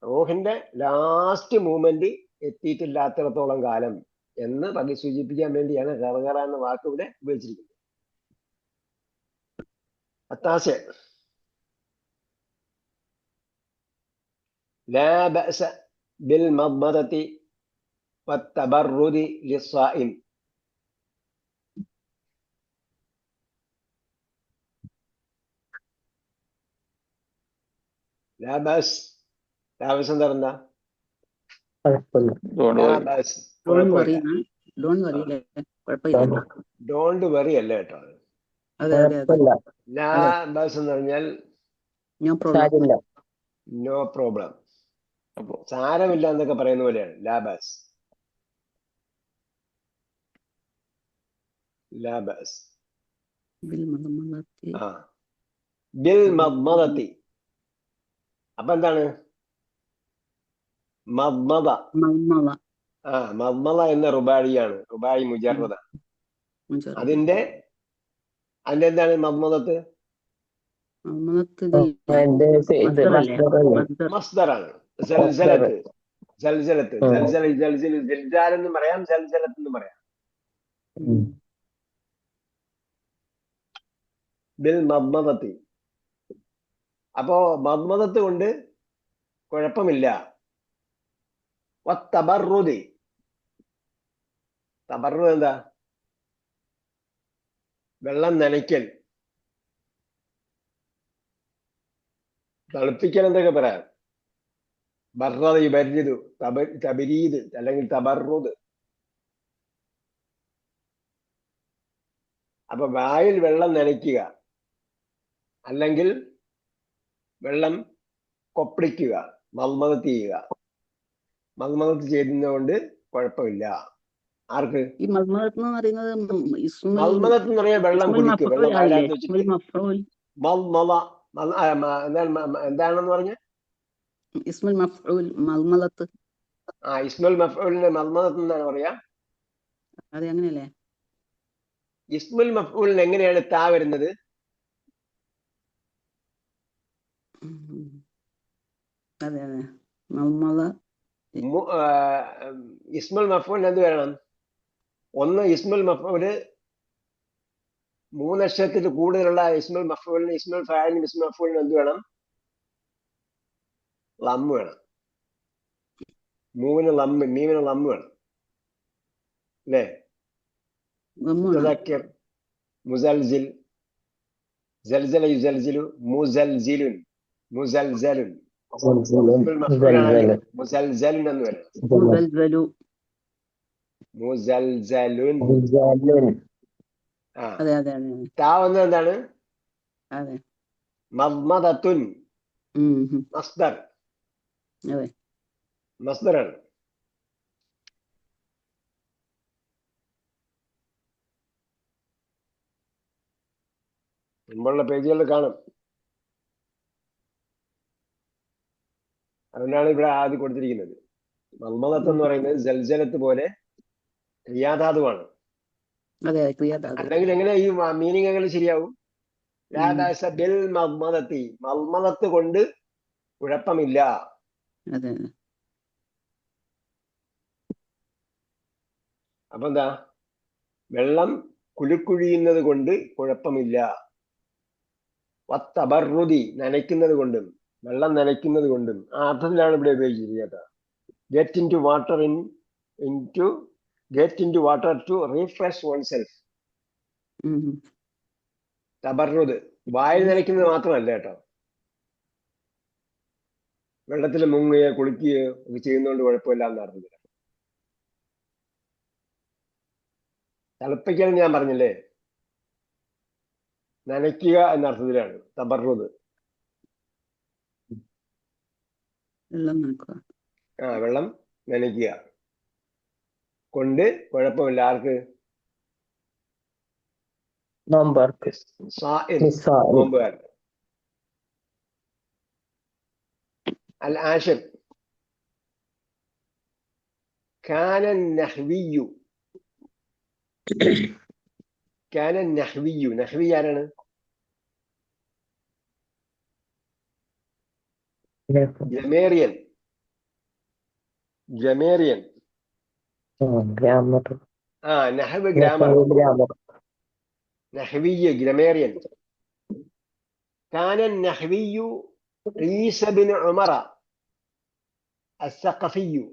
റൂഹിന്റെ ലാസ്റ്റ് മൂവ്മെന്റ് എത്തിയിട്ടില്ലാത്തിടത്തോളം കാലം എന്ന് സൂചിപ്പിക്കാൻ വേണ്ടിയാണ് ഗർഗറ എന്ന വാക്ക് ഇവിടെ ഉപയോഗിച്ചിരിക്കുന്നത്. അത്താശ ലാ ബഅസ ബിൽ മദ്മദതി വത്തബറുദി ലിസ്സായിം. ലാ ബഅസ് എന്താ പറഞ്ഞാ? ഡോണ്ട് വറി അല്ല കേട്ടോ. ലാ ബഅസ് എന്ന് പറഞ്ഞാൽ നോ പ്രോബ്ലം, സാരമില്ല എന്നൊക്കെ പറയുന്ന പോലെയാണ് ലാ ബഅസ്. ബിൽ മദ്മദതി. അപ്പൊ എന്താണ് മദ്മദ? മദ്മദ എന്ന റുബാഴിയാണ്, റുബാഴി മുജറദ. അതിന്റെ എന്താണ് മദ്മദത്ത്? മദ്മദത്ത് ഇതല്ലേ ഇത് മസ്ദറല്ലേ മസ്ദറല്ലേ? മസ്ദർ മസ്ദറാണ്. മസ്ദർ. ജൽജലത്ത് ജൽജലത്ത് ഉം. ജൽജല ജൽജിൽ ജൽജാൽ എന്നും പറയാം, ജൽജലത്ത് എന്നും പറയാം. ഉം. ബിൽ മദ്മദത്തി. അപ്പോ മദ്മദത്ത് കൊണ്ട് കുഴപ്പമില്ല. വത്തബറുദി. തബറു എന്താ? വെള്ളം നനയ്ക്കൽ, തണുപ്പിക്കൽ എന്തൊക്കെ പറയാം. ബർറദ യുബരിദു, തബരീദ് അല്ലെങ്കിൽ തബറുദ്. അപ്പൊ വായിൽ വെള്ളം നനയ്ക്കുക അല്ലെങ്കിൽ വെള്ളം കൊപ്പിടിക്കുക, മൽമദത്ത് ചെയ്യുക. മൽമദത്ത് ചെയ്യുന്നതുകൊണ്ട് കുഴപ്പമില്ല. ആർക്ക്? ഈ മദ്മദത്ത് എന്ന് പറയുന്നത് മൽമദത്ത് എന്ന് പറഞ്ഞാൽ വെള്ളം ഇസ്മുൽ കുടിക്കുക, മഫ്ഊൽ വെള്ളം ആവില്ലേ? വായിലകത്ത് ഇസ്മുൽ വെച്ചിട്ട് മഫ്ഊൽ എന്താണെന്ന് പറഞ്ഞ ഇസ്മുൽ മഫ്ഊൽ മദ്മദത്ത്. ഇസ്മുൽ മഫ്ഊലിന്റെ മൽമദത്ത് എന്നാണ് പറയാ. അതെ അങ്ങനെയല്ലേ? ഇസ്മുൽ മഫ്ഊലിന് എങ്ങനെയാണ് താ വരുന്നത്? അതെ അതെ മദ്മദ. ഇസ്മുൽ മഫ്ഊലിന് എന്ത് വരണം? ഒന്ന്, ഇസ്മുൽ മഫ്ഊല് 3 അക്ഷരത്തിൽ കൂടുതലുള്ള ഇസ്മുൽ മഫ്ഊലിന്, ഇസ്മുൽ ഫാഇലിനും ഇസ്മുൽ മഫ്ഊലിനും എന്ത് വേണം? ലമ്മ് വേണം. മൂവിന് ലമ്മ്, മീമിന് ലമ്മ് വേണം അല്ലേ? മുതക്കിർ, മുസൽസിൽ, ജൽസല യുസൽസിലു, മുസൽസിലുൻ, മുസൽസലുൻ. ഇസ്മുൽ മഫ്ഊലാണെങ്കിൽ മുസൽസലുൻ എന്ന് വരണം. മുസൽസലു. മുസൽസലുൻ. അതെ അതെ അതെ താ വന്നത് എന്താണ്? അതെ. മദ്മദത്തുൻ. മസ്ദർ. അതെ മസ്ദറാണ്. മുമ്പുള്ള പേജുകളിൽ കാണും. അതുകൊണ്ടാണ് ഇവിടെ ആദ്യം കൊടുത്തിരിക്കുന്നത്. മൽമദത്ത് എന്ന് പറയുന്നത് ജൽജലത്ത് പോലെ ക്രിയാധാതുവാണ്. അതെ ക്രിയാധാതു. അല്ലെങ്കിൽ എങ്ങനെ ഈ മീനിങ് എങ്ങനെ ശരിയാവും? ലാ ബഅസ ബിൽ മദ്മദത്തി. മൽമദത്ത് കൊണ്ട് കുഴപ്പമില്ല. അതെ അപ്പൊ എന്താ? വെള്ളം കുലുക്കുഴിയുന്നത് കൊണ്ട് കുഴപ്പമില്ല. വത്തബറുദി, നനയ്ക്കുന്നത് കൊണ്ടും, വെള്ളം നനയ്ക്കുന്നത് കൊണ്ടും. ആ അർത്ഥത്തിലാണ് ഇവിടെ ഉപയോഗിച്ചിരിക്കുന്നത്. Get in to water get in to water to refresh oneself. തബറുദ് വായിൽ നനയ്ക്കുന്നത് മാത്രമല്ല കേട്ടോ. വെള്ളത്തിൽ മുങ്ങുകയോ കുളിക്കുകയോ ഒക്കെ ചെയ്യുന്നതുകൊണ്ട് കുഴപ്പമില്ല എന്ന് അർത്ഥത്തില്ല. തണുപ്പിക്കൽ ഞാൻ പറഞ്ഞില്ലേ, നനയ്ക്കുക എന്ന അർത്ഥത്തിലാണ് തബറുദ്. വെള്ളം നനക്കുക. വെള്ളം നനയ്ക്കുക കൊണ്ട് കുഴപ്പമില്ല. ആർക്ക്? നോമ്പുകാരൻ. അൽ ആഷിർ കാന നഹ്വിയു. കാന നഹ്വിയു. നഹ്വി ആരാണ്? ഗ്രമേറിയൻ. ഗ്രമേറിയൻ. നഹ്വ് ഗ്രാമർ. നഹ്വിയ ഗ്രമേറിയൻ. കാന നഹ്വിയു ഈസ ബിൻ ഉമറ അസ്സഖഫിയു.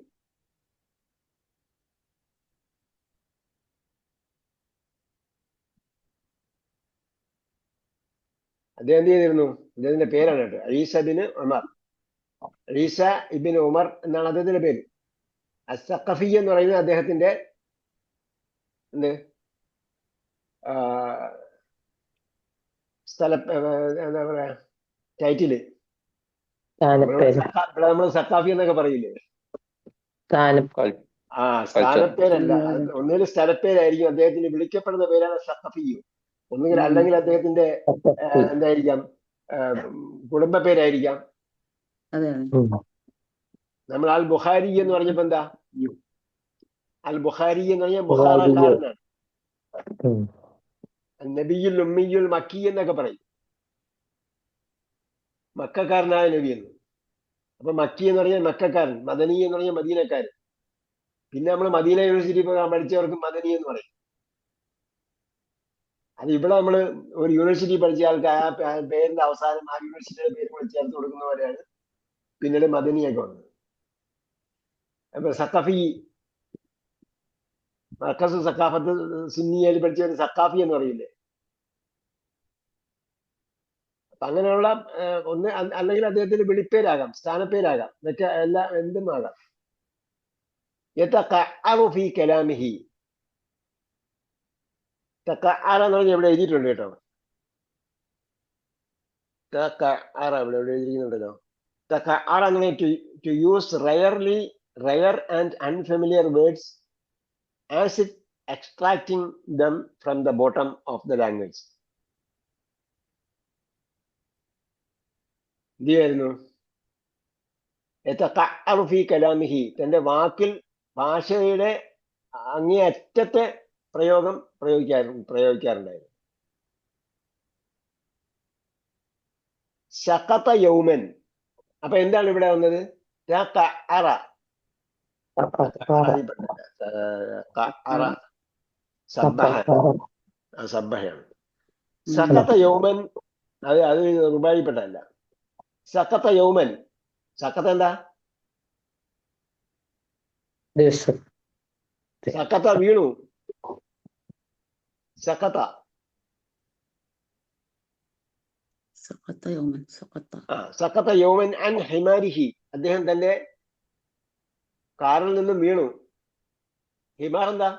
അദ്ദേഹം എന്ത് ചെയ്തിരുന്നു? അദ്ദേഹത്തിന്റെ പേരാണ് കേട്ടോ, ഈസ ബിൻ ഉമർ. ഈസ ഇബിൻ ഉമർ എന്നാണ് അദ്ദേഹത്തിന്റെ പേര്. അസ്സഖഫി എന്ന് പറയുന്നത് അദ്ദേഹത്തിന്റെ എന്ത് എന്താ പറയാ ടൈറ്റില്. നമ്മള് സഖാഫി എന്നൊക്കെ പറയില്ലേ? സ്ഥാനപ്പേരല്ല, ഒന്നുകിൽ സ്ഥലപ്പേരായിരിക്കും. അദ്ദേഹത്തിന് വിളിക്കപ്പെടുന്ന പേരാണ് സഖഫിയു. ഒന്നുകിൽ അല്ലെങ്കിൽ അദ്ദേഹത്തിന്റെ എന്തായിരിക്കാം, കുടുംബ പേരായിരിക്കാം. നമ്മൾ അൽ ബുഖാരി എന്ന് പറഞ്ഞപ്പോ എന്താ? അൽ ബുഖാരി എന്ന് പറഞ്ഞാൽ ബുഖാറക്കാരനാണ്. നബിയുൽ ഉമ്മിയുൽ മക്കി എന്നൊക്കെ പറയും. മക്കാരനായ നബി എന്ന്. അപ്പൊ മക്കി എന്ന് പറഞ്ഞാൽ മക്കാരൻ, മദനി എന്ന് പറഞ്ഞാൽ മദീനക്കാരൻ. പിന്നെ നമ്മൾ മദീന യൂണിവേഴ്സിറ്റി പഠിച്ചവർക്ക് മദനി എന്ന് പറയും. അത് ഇവിടെ നമ്മൾ ഒരു യൂണിവേഴ്സിറ്റി പഠിച്ച ആൾക്ക് ആ പേരിന്റെ അവസാനം ആ യൂണിവേഴ്സിറ്റിയുടെ പേര് കൂടെ ചേർത്ത് കൊടുക്കുന്നവരെയാണ് പിന്നീട് മദനിയൊക്കെ വന്നത്. അപ്പൊ സഖാഫി, മർക്കസ് സഖാഫത്ത് സുന്നിയയിൽ പഠിച്ചവർ സഖാഫി എന്ന് പറയില്ലേ. അപ്പൊ അങ്ങനെയുള്ള ഒന്ന് അല്ലെങ്കിൽ അദ്ദേഹത്തിന് വിളിപ്പേരാകാം, സ്ഥാനപ്പേരാകാം, മറ്റേ എല്ലാം എന്തും ആകാം. ഫീ കലാമിഹി, എന്ന് പറഞ്ഞാൽ ഇവിടെ എഴുതിയിട്ടുണ്ട് കേട്ടോ. ഇവിടെ എഴുതിയിരിക്കുന്നുണ്ടല്ലോ. അങ്ങനെ to use rare and unfamiliar words as if extracting them from the bottom of the language. എന്തിയായിരുന്നു? ഫീ കലാമിഹി, തന്റെ വാക്കിൽ ഭാഷയുടെ അങ്ങേയറ്റത്തെ പ്രയോഗം പ്രയോഗിക്കാറുണ്ടായിരുന്നു. ശഖത യൗമൻ, അപ്പൊ എന്താണ് ഇവിടെ വന്നത്? സബ്ബഹയാണ്. സഖത യൗമൻ, അത് റുബായിപ്പെട്ടല്ല. സഖത യൗമൻ, സഖത എന്താ? സഖത വീണു, സഖത സഖത യൗമൻ അൻ ഹിമാരിഹി, അദ്ദേഹം തന്റെ കാറിൽ നിന്നും വീണു. ഹിമാർ എന്താ?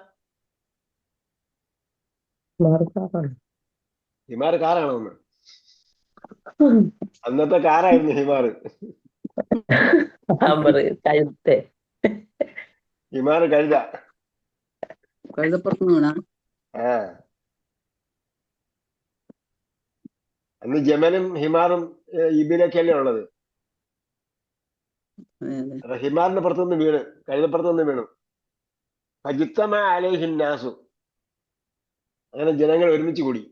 ഹിമാർ കാറാണോ? ഒന്ന് അന്നത്തെ കാറായിരുന്നു ഹിമാർ. ഹിമാർ കഴുതപ്പുറത്ത് വീണ. അന്ന് ജമലും ഹിമാറും ഇബിലൊക്കെ അല്ലേ ഉള്ളത്. ഹിമാറിന്റെ പുറത്തുനിന്ന് വീണ്, കഴുതപ്പുറത്തുനിന്ന് വീണു. ഫജിത്തമ അലൈഹിൻ നാസു, അങ്ങനെ ജനങ്ങൾ ഒരുമിച്ച് കൂടി.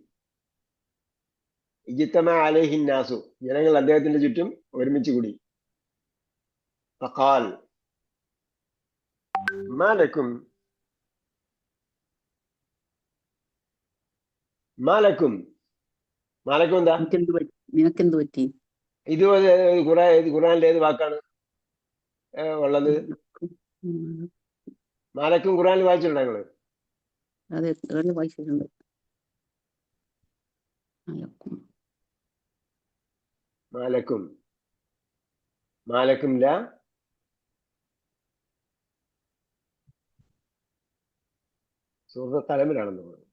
ഇജിത്തമ അലൈഹിൻ നാസു, ജനങ്ങൾ അദ്ദേഹത്തിന്റെ ചുറ്റും ഒരുമിച്ച് കൂടി. ഫഖാൽ മാലക്കും മാലക്കും മാലക്കും എന്താ? നിനക്കെന്ത് പറ്റി? ഇത് ഖുർആനിലെ ഏത് വാക്കാണ് ഉള്ളത്? മാലക്കും ഖുർആനിൽ വായിച്ചിട്ടുണ്ടോ നിങ്ങള്? അതെ, വായിച്ചിട്ടുണ്ട്. മാലക്കും മാലക്കും ല സൂറത്ത് കലമിലാണെന്ന് തോന്നുന്നു.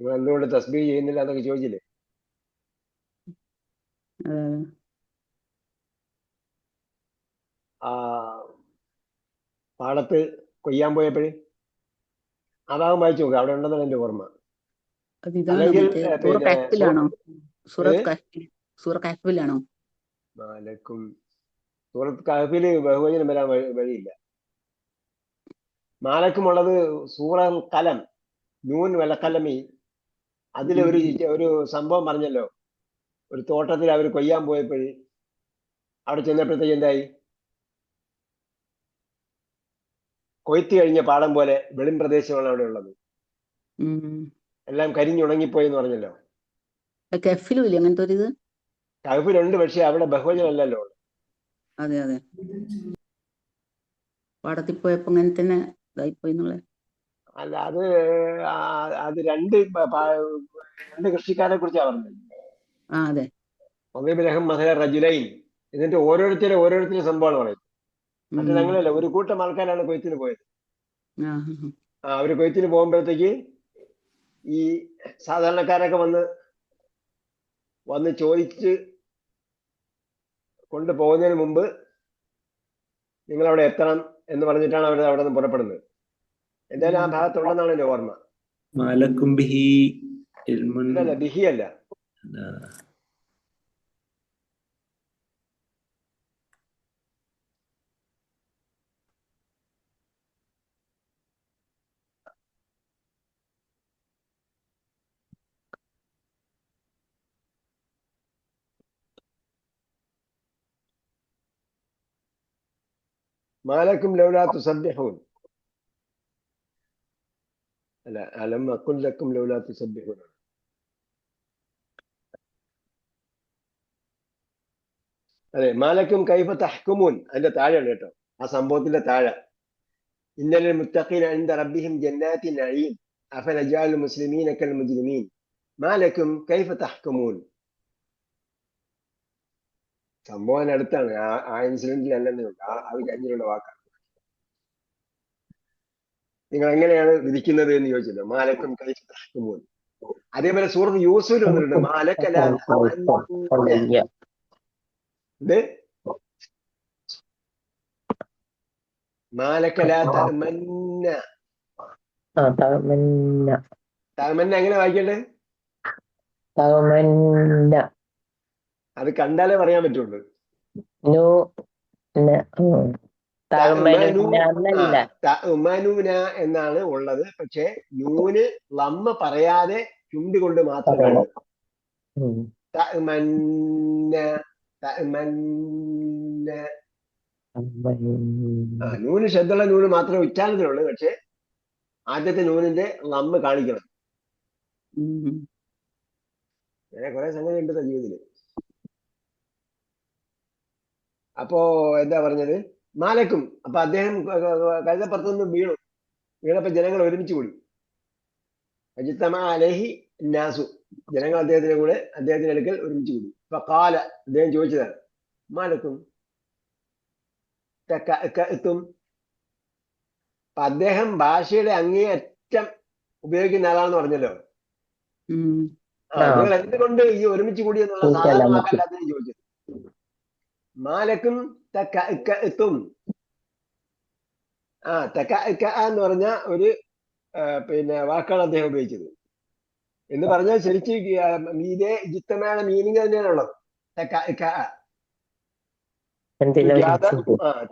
നിങ്ങൾ എന്തുകൊണ്ട് തസ്ബീഹ് ചെയ്യുന്നില്ല എന്നൊക്കെ ചോദിച്ചില്ലേ? ആ പാടത്ത് കൊയ്യാൻ പോയപ്പോഴേ ആ ഭാഗം വായിച്ചു നോക്കുക, അവിടെ ഉണ്ടെന്നാണ് എന്റെ ഓർമ്മ. അല്ലെങ്കിൽ മാലക്കും സൂറത്ത് കഹ്ഫില് ബഹുവചനം വരാൻ വഴിയില്ല. മാലക്കും ഉള്ളത് സൂറൽ കലം, നൂൻ വലക്കലമി. ഒരു സംഭവം പറഞ്ഞല്ലോ, ഒരു തോട്ടത്തിൽ അവർ കൊയ്യാൻ പോയപ്പോഴേ അവിടെ ചെന്നപ്പോഴത്തേക്ക് എന്തായി? കൊയ്ത്ത് കഴിഞ്ഞ പാടം പോലെ വെളിം പ്രദേശമാണ് അവിടെ ഉള്ളത്. എല്ലാം കരിഞ്ഞുണങ്ങിപ്പോയി എന്ന് പറഞ്ഞല്ലോ. കഹ്ഫിലുണ്ട്, പക്ഷെ അവിടെ ബഹുവചനമല്ലല്ലോ. അതെ അതെ, പാടത്തിൽ പോയപ്പോ അങ്ങനെ തന്നെ ഇതായിപ്പോയി. അല്ല, അത് രണ്ട് കൃഷിക്കാരെ കുറിച്ചാണ് പറഞ്ഞത്. റജുലൈൻ, എന്നിട്ട് ഓരോരുത്തരും സംഭവമാണ് പറയുന്നത്. മറ്റേ ഞങ്ങളല്ല, ഒരു കൂട്ടം ആൾക്കാരാണ് കൊയ്ത്തിന് പോയത്. അവര് കൊയ്ത്തിന് പോകുമ്പോഴത്തേക്ക് ഈ സാധാരണക്കാരൊക്കെ വന്ന് ചോദിച്ച് കൊണ്ടുപോകുന്നതിന് മുമ്പ് നിങ്ങൾ അവിടെ എത്തണം എന്ന് പറഞ്ഞിട്ടാണ് അവർ അവിടെ നിന്ന് പുറപ്പെടുന്നത്. എന്തായാലും ആ ഭാഗത്തുണ്ടെന്നാണ് എന്റെ ഓർമ്മ. അല്ല, ബിഹി അല്ല. മാലക്കും ലൗലാ തുസബ്ബിഹൂൻ. അല്ല, അലം അഖുൽ ലക്കും ലൗലാ തുസബ്ബിഹൂൻ. അതെ, മാലക്കും കൈഫ തഹ്കുമൂൻ അതിന്റെ താഴെയാണ് കേട്ടോ, ആ സംഭവത്തിന്റെ താഴെ. ഇന്നലിൽ മുത്തഖീന ഇൻദ റബ്ബിഹിം ജന്നാത്തി നഈം അഫനജഅൽ മുസ്ലിമീന കൽ മുജ്രിമീൻ മാലക്കും കൈഫ തഹ്കുമൂൻ. സംഭവം അടുത്താണ്, ആ ഇൻസിഡന്റിൽ അല്ലെന്നേ ഉള്ളൂ, ആ കഴിഞ്ഞിലുള്ള വാക്കാണ്. നിങ്ങൾ എങ്ങനെയാണ് വിധിക്കുന്നത് എന്ന് ചോദിച്ചത്. മാലക്കും കൈഫ തഹ്കുമൂൻ. അതേപോലെ സൂറത്ത് യൂസുഫിൽ വന്നിട്ടുണ്ട് മാലക ലാ തമന്ന. ഇത് മാലക ലാ തമന്ന. തമന്ന എങ്ങനെ വായിക്കണ്ടേ? അത് കണ്ടാലേ പറയാൻ പറ്റുള്ളൂ. തഅ്മനൂന എന്നാണ് ഉള്ളത്, പക്ഷെ നൂന് ലമ്മ പറയാതെ ചുണ്ട് കൊണ്ട് മാത്രം കാണുന്നത്. തഅ്മന്ന തഅ്മന്ന. നൂന് ശബ്ദമുള്ള നൂന് മാത്രമേ ഉച്ചാരണത്തിലുള്ളൂ, പക്ഷെ ആദ്യത്തെ നൂനിന്റെ ലമ്മ കാണിക്കണം. അങ്ങനെ കുറെ സംഗതി ഉണ്ട് ജീവിതത്തില്. അപ്പോ എന്താ പറഞ്ഞത്? മാലക്കും. അപ്പൊ അദ്ദേഹം കഴുതപ്പുറത്തുനിന്ന് വീണപ്പോ ജനങ്ങൾ ഒരുമിച്ച് കൂടി. അജിത്തമ അലൈഹി നാസു. ജനങ്ങൾ അദ്ദേഹത്തിന്റെ അടുക്കൽ ഒരുമിച്ച് കൂടി. അപ്പൊ കാല, അദ്ദേഹം ചോദിച്ചതാണ് മാലക്കും എത്തും. അപ്പൊ അദ്ദേഹം ഭാഷയുടെ അങ്ങേയറ്റം ഉപയോഗിക്കുന്ന ആളാണെന്ന് പറഞ്ഞല്ലോ. നിങ്ങൾ എന്തുകൊണ്ട് ഈ ഒരുമിച്ച് കൂടി എന്നുള്ള സാധാരണ വാക്കല്ല അദ്ദേഹം ചോദിച്ചത്. മാലക്കും എത്തും. എന്ന് പറഞ്ഞ ഒരു വാക്കാണ് അദ്ദേഹം ഉപയോഗിച്ചത്. എന്ന് പറഞ്ഞാൽ ശരിക്കും ഇതേ ജിത്തമയുടെ മീനിങ് തന്നെയാണുള്ളത്.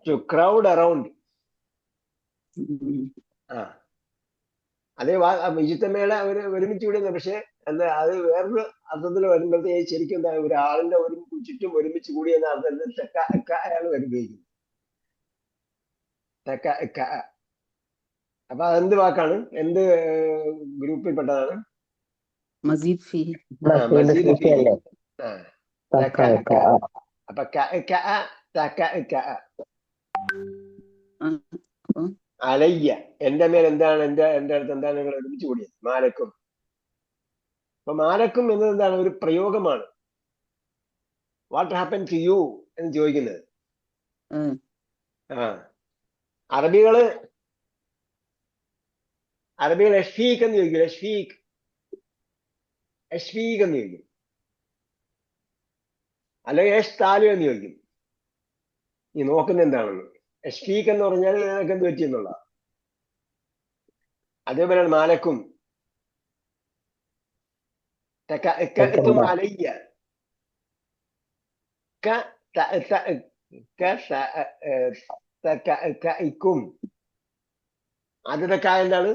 To crowd around. അതേ ഇജിത്തമേള ഒരുമിച്ച് കൂടി. പക്ഷെ എന്താ അത് വേറൊരു അർത്ഥത്തിൽ വരുമ്പോഴത്തേക്ക് ശരിക്കും എന്താ ഒരാളിന്റെ ചുറ്റും ഒരുമിച്ച് കൂടി എന്ന അർത്ഥത്തിൽ അയാൾ ഉപയോഗിക്കുന്നത്. അപ്പൊ അതെന്ത് വാക്കാണ്? എന്ത് ഗ്രൂപ്പിൽപ്പെട്ടതാണ്? മസീദ് ഫീ. മസീദ് ഫീ. അപ്പൊ അലയ്യ, എന്റെ മേൽ എന്താണ്, എന്റെ അടുത്ത് എന്താണ് നിങ്ങൾ ഒരുമിച്ച് കൂടിയത്? മാലക്കും. അപ്പൊ മാലക്കും എന്നത് എന്താണ്? ഒരു പ്രയോഗമാണ്. വാട്ട് ഹാപ്പൻ ടു യു എന്ന് ചോദിക്കുന്നത്. അറബികൾ എഷ്ഫീഖ് എന്ന് ചോദിക്കും. എഷ്ഫീഖ് എന്ന് ചോദിക്കും, അല്ലെങ്കിൽ എഷ് താലു എന്ന് ചോദിക്കും. നീ നോക്കുന്ന എന്താണെന്ന്. എഷ്ഫീഖ് എന്ന് പറഞ്ഞാൽ നിനക്ക് എന്ത് പറ്റി എന്നുള്ള. അതേപോലെയാണ് മാലക്കും. അലയ്യ ആദ്യത്തെ കാ എന്താണ്?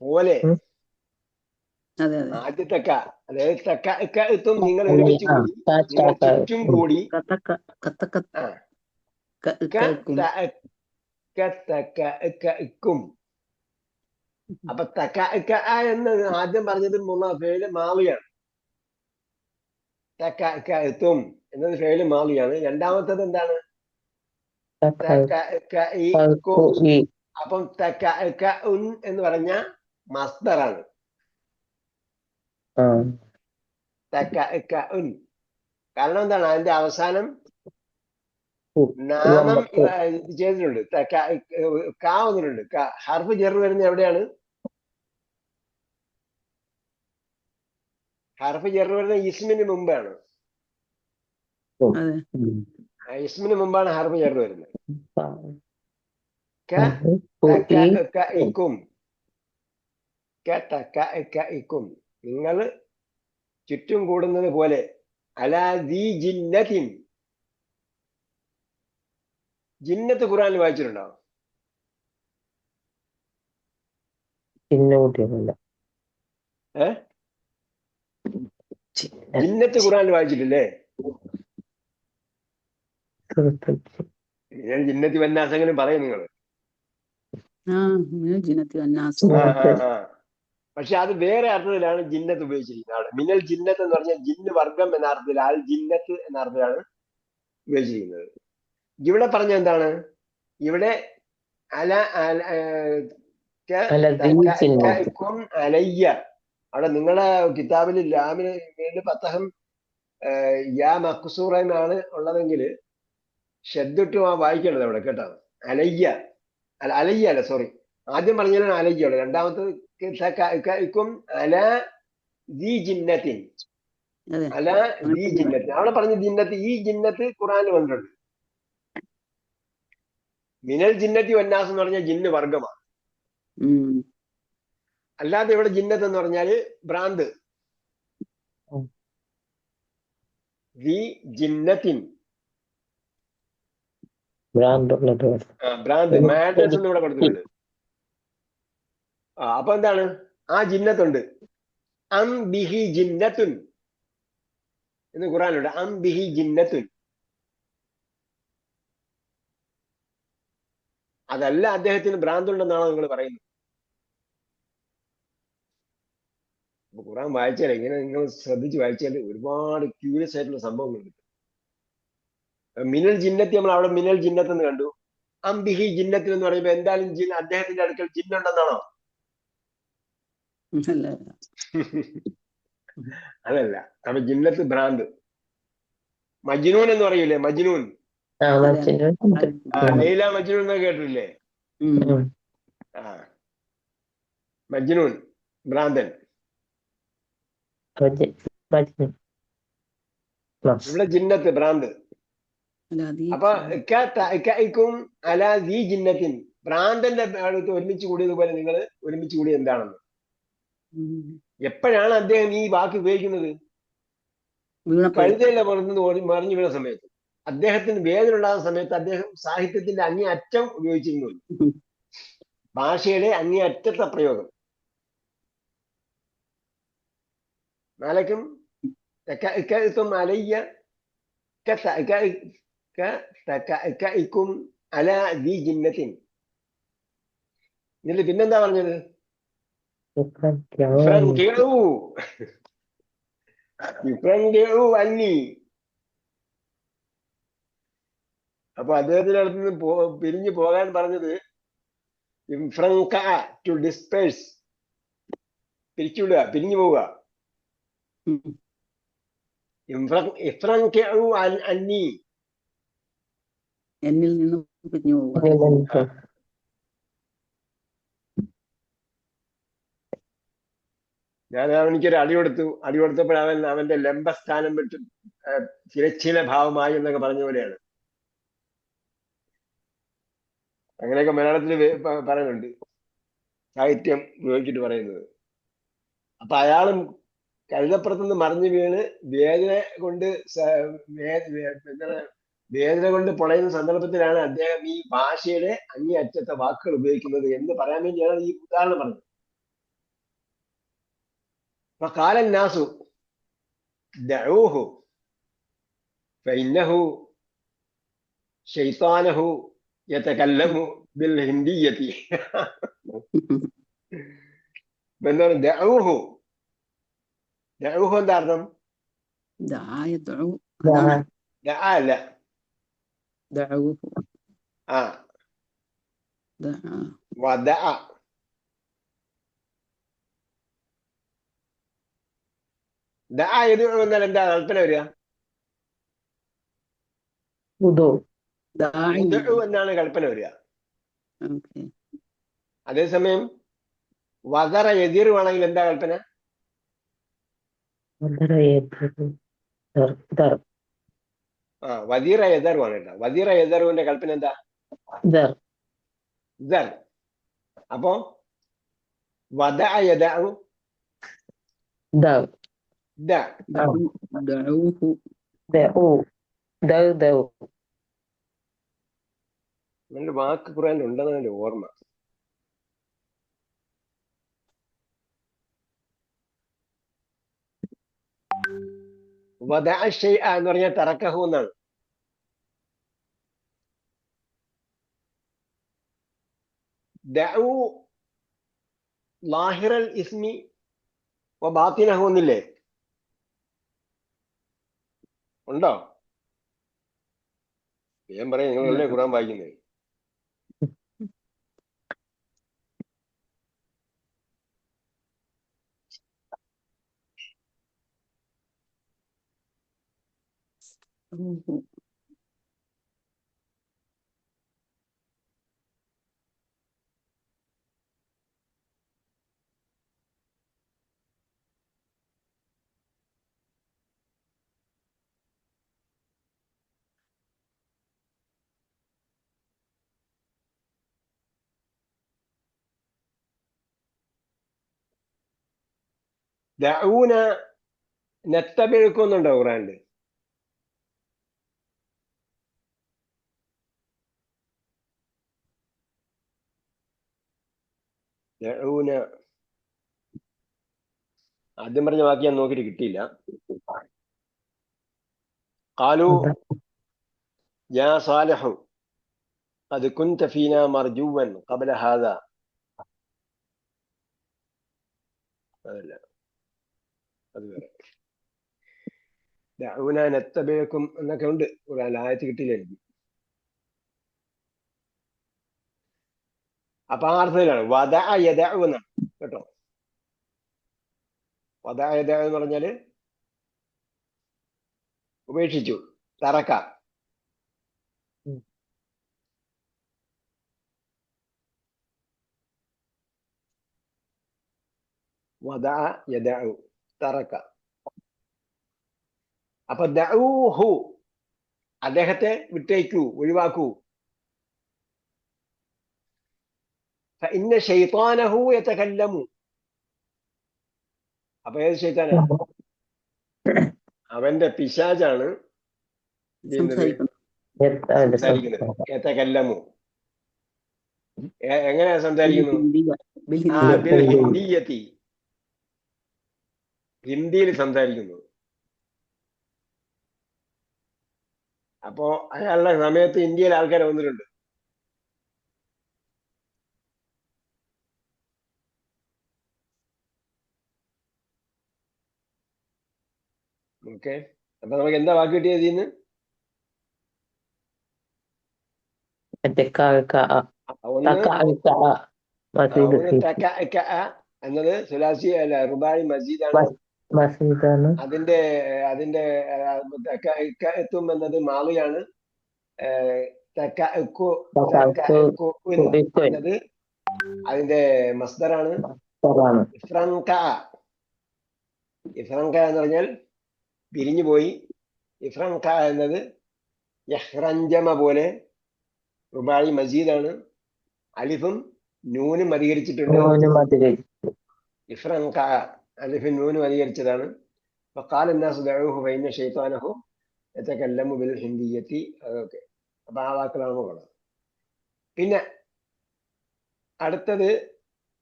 പോലെ. ആദ്യത്തെ ക, അതായത് എത്തും. നിങ്ങൾ ഒരുമിച്ച് കൂടി, നിങ്ങൾ ചുറ്റും കൂടി. അപ്പൊ എന്ന് ആദ്യം പറഞ്ഞത് ഫേല് മാവിയാണ്. എത്തും എന്നത് ഫേല് മാവിയാണ്. രണ്ടാമത്തത് എന്താണ്? അപ്പം എന്ന് പറഞ്ഞ മസ്ദറാണ്. കാരണം എന്താണ്? അതിന്റെ അവസാനം നാമം ചെയ്തിട്ടുണ്ട്. കാ വന്നിട്ടുണ്ട്. ഹർഫ് ജെറ് വരുന്നത് എവിടെയാണ്? ഹർഫ് ജെറ് വരുന്നത് ഇസ്മിന് മുമ്പാണ്. ഇസ്മിന് മുമ്പാണ് ഹർഫ് ജെറ് വരുന്നത്. നിങ്ങൾ ചുറ്റും കൂടുന്നത് പോലെ. അലാ ദീ ജിന്നത്തിൻ. ജിന്നത്ത് ഖുർആനിൽ വായിച്ചിട്ടുണ്ടോ? ജിന്നത്ത് ഖുർആനിൽ വായിച്ചിട്ടില്ലേ? ഞാൻ ജിന്നത്തി വന്നാസെങ്കിലും പറയും നിങ്ങൾ. മിനൽ ജിന്നത്തി വന്നാസ്. പക്ഷെ അത് വേറെ അർത്ഥത്തിലാണ് ജിന്നത്ത് ഉപയോഗിച്ചിരിക്കുന്നത്. അവിടെ മിനൽ ജിന്നത്ത് എന്ന് പറഞ്ഞാൽ ജിന്ന് വർഗം എന്ന അർത്ഥത്തിൽ, ആൽ ജിന്നത്ത് എന്ന അർത്ഥത്തിലാണ് ഉപയോഗിച്ചിരിക്കുന്നത്. ഇവിടെ പറഞ്ഞ എന്താണ്? ഇവിടെ അല അലയ്യ, അവിടെ നിങ്ങളെ കിതാബിൽ ലാമിന് വേണ്ടി പത്തഹം യാ മക്സൂറ എന്നാണ് ഉള്ളതെങ്കിൽ ഷദ്ദിട്ട് വായിക്കേണ്ടത് അവിടെ കേട്ടോ. അലയ്യ അലയ്യ അല്ല, സോറി, ആദ്യം പറഞ്ഞാലാണ് അലയ്യ ഉള്ളത്. രണ്ടാമത്തെ അല ദി ജിന്നത്തിൻ, അല ദി ജിന്നത്തിൻ. അവിടെ പറഞ്ഞ ജിന്നത്ത്, ഈ ജിന്നത്ത് ഖുറാനിൽ വന്നിട്ടുണ്ട്. മിനൽ ജിന്നത്തി വന്നാസ് എന്ന് പറഞ്ഞാൽ ജിന്ന് വർഗമാണ്. അല്ലാതെ ഇവിടെ ജിന്നത്ത് എന്ന് പറഞ്ഞാല് ഭ്രാന്ത്. ദി ജിന്നത്തിൻ, ഭ്രാന്ത്, മാഡ്നസ് എന്ന് ഇവിടെ കൊടുത്തിട്ടുണ്ട്. അപ്പൊ എന്താണ്? ആ ജിന്നത്തുണ്ട്. അം ബിഹി ജിന്നത്തുൻ എന്ന് ഖുറാനുണ്ട്. അം ബിഹി ജിന്നത്തുൻ, അതല്ല അദ്ദേഹത്തിന് ഭ്രാന്തുണ്ടെന്നാണോ നിങ്ങൾ പറയുന്നത്? അപ്പൊ ഖുറാൻ വായിച്ചാൽ, ഇങ്ങനെ നിങ്ങൾ ശ്രദ്ധിച്ച് വായിച്ചാൽ ഒരുപാട് ക്യൂരിയസ് ആയിട്ടുള്ള സംഭവങ്ങൾ കിട്ടും. മിനൽ ജിന്നത്തി, നമ്മൾ അവിടെ മിനൽ ജിന്നത്ത് എന്ന് കണ്ടു. അംബിഹി ജിന്നത്തിൽ എന്ന് പറയുമ്പോ എന്തായാലും അദ്ദേഹത്തിന്റെ അടുക്കൽ ജിന്നുണ്ടെന്നാണോ? അതല്ല. അപ്പൊ ജിന്നത്ത് ഭ്രാന്ത്. മജ്നൂൻ എന്ന് പറയൂലേ, മജ്നൂൻ, ലൈല മജ്നൂൻ എന്നൊക്കെ കേട്ടിട്ടില്ലേ? മജ്നൂൻ ഭ്രാന്തൻ. ഇവിടെ ജിന്നത്ത് ഭ്രാന്ത്. അപ്പൊ അല ദീ ജിന്നത്തിൻ, ഭ്രാന്തന്റെ അടുത്ത് ഒരുമിച്ച് കൂടിയതുപോലെ നിങ്ങൾ ഒരുമിച്ച് കൂടിയത് എന്താണെന്ന്. എപ്പോഴാണ് അദ്ദേഹം ഈ വാക്ക് ഉപയോഗിക്കുന്നത്? കഴുതയിലെ മറിഞ്ഞു വീണ സമയത്ത്, അദ്ദേഹത്തിന് വേദന ഉണ്ടാകുന്ന സമയത്ത് അദ്ദേഹം സാഹിത്യത്തിന്റെ അങ്ങേ അറ്റം ഉപയോഗിച്ചിരുന്നു. ഭാഷയുടെ അങ്ങേ അറ്റത്തെ പ്രയോഗം. നാലക്കും അലയ്യ അല ദി ജിന്നത്തിൻ. ഇതിൽ പിന്നെന്താ പറഞ്ഞത്? അന്നി. അപ്പൊ അദ്ദേഹത്തിന്റെ അടുത്ത് നിന്ന് പിരിഞ്ഞു പോകാൻ പറഞ്ഞത് ടു ഡിസ്പേഴ്സ്, പിരിച്ചുവിടുക, പിരിഞ്ഞു പോവുക. അന്നി, എന്നിൽ നിന്നും പിരിഞ്ഞു പോവുക. ഞാൻ അവനിക്കൊരു അടി കൊടുത്തപ്പോൾ അവന്റെ ലംബസ്ഥാനം വിട്ട് തിരശ്ചീന ഭാവമായി എന്നൊക്കെ പറഞ്ഞ പോലെയാണ്. അങ്ങനെയൊക്കെ മലയാളത്തിൽ പറയുന്നുണ്ട്, സാഹിത്യം ഉപയോഗിച്ചിട്ട് പറയുന്നത്. അപ്പൊ അയാളും കഴുതപ്പുറത്തുനിന്ന് മറിഞ്ഞു വീണ് വേദന കൊണ്ട് പൊളയുന്ന സന്ദർഭത്തിലാണ് അദ്ദേഹം ഈ ഭാഷയുടെ അങ്ങേയറ്റത്തെ വാക്കുകൾ ഉപയോഗിക്കുന്നത് എന്ന് പറയാൻ വേണ്ടിയാണ് ഈ ഉദാഹരണം പറഞ്ഞത്. فقال الناس دعوه فإنه شيطانه يتكلم بالهندية. دعوه എന്താ അർത്ഥം? എന്നാൽ എന്താ കൽപ്പന വരിക? എന്നാണ് കൽപ്പന വരിക. അതേസമയം വദറ എതിർവാണെങ്കിൽ എന്താ കൽപ്പന? വദീറ എദർവാണ് കേട്ടോ. വദീറ എദർവിന്റെ കൽപ്പന എന്താ? അപ്പൊ വദ യദഉ നല്ല വാക്ക് ഖുർആനിൽ ഉണ്ടെന്നതിന്റെ ഓർമ്മ. വദഅ ഷൈഅ എന്ന് പറഞ്ഞാൽ തറക്കഹു എന്നാണ്. ദഉ ലാഹിറൽ ഇസ്മി വ ബാത്തിനഹു എന്നില്ലേ? ഉണ്ടോ? ഞാൻ പറയാം, നിങ്ങളല്ലേ ഖുർആൻ വായിക്കുന്നത്. ദഊന നത്തബിഴുക്കുന്നുണ്ടോ ഖുർആനില്? ദഊന ആദ്യം പറഞ്ഞ വാക്ക് ഞാൻ നോക്കിയിട്ട് കിട്ടിയില്ല. ഖാലു യാ സാലിഹു ഖദ് കുൻത ഫീനാ മർജൂവൻ ഖബ്ല ഹാദാ. അതല്ല, അത് വേറെ. ദഊന നത്തബിഴുക്കും എന്നൊക്കെ ഉണ്ട് ഖുർആനിൽ, ആയത്ത് കിട്ടിയില്ല എനിക്ക്. അപ്പൊ ആ അർത്ഥത്തിലാണ് വദഅ യദഉ എന്നാണ് കേട്ടോ. വദഅ യദഉ എന്ന് പറഞ്ഞാല് ഉപേക്ഷിച്ചു, തറക്ക. വദഅ യദഉ, തറക്ക. അപ്പൊ ദഊഹു, അദ്ദേഹത്തെ വിട്ടേക്കൂ, ഒഴിവാക്കൂ. ഫഇന്ന ശൈത്താനഹു യതകല്ലമു. അപ്പൊ ഏത് ശൈത്താന? അവന്റെ പിശാചാണ് സംസാരിക്കുന്നത്. യതകല്ലമു, എങ്ങനെയാ സംസാരിക്കുന്നു? ബിൽ ഹിന്ദിയത്തി, ഹിന്ദിയിൽ സംസാരിക്കുന്നു. അപ്പോ അയാളുടെ സമയത്ത് ഇന്ത്യയിൽ ആൾക്കാർ വന്നിട്ടുണ്ട്. ഓക്കെ, അപ്പൊ നമുക്ക് എന്താ വാക്ക് കിട്ടിയത് ഇന്ന്? എന്നത് സുലാസി അല്ല, റുബായി മസ്ജിദാണ്. അതിന്റെ എത്തും എന്നത് മാളിയാണ്. എന്നത് അതിന്റെ മസ്ദറാണ്. ഇഫ്രൻക എന്ന് പറഞ്ഞാൽ പിരിഞ്ഞു പോയി. ഇഫ്രൻക എന്നത് യഹ്റഞ്ചമ പോലെ റുബായി മജീദാണ്. അലിഫും നൂനും അധികരിച്ചിട്ടുണ്ട്. ഇഫ്രൻക, അലിഫും നൂനും അധികരിച്ചതാണ്. ഫഖാല الناس دعوه فإن شيطانه يتكلم بالهندية. അതൊക്കെ അപ്പൊ ആ വാക്കുകളാണ് ഉള്ളത്. പിന്നെ അടുത്തത്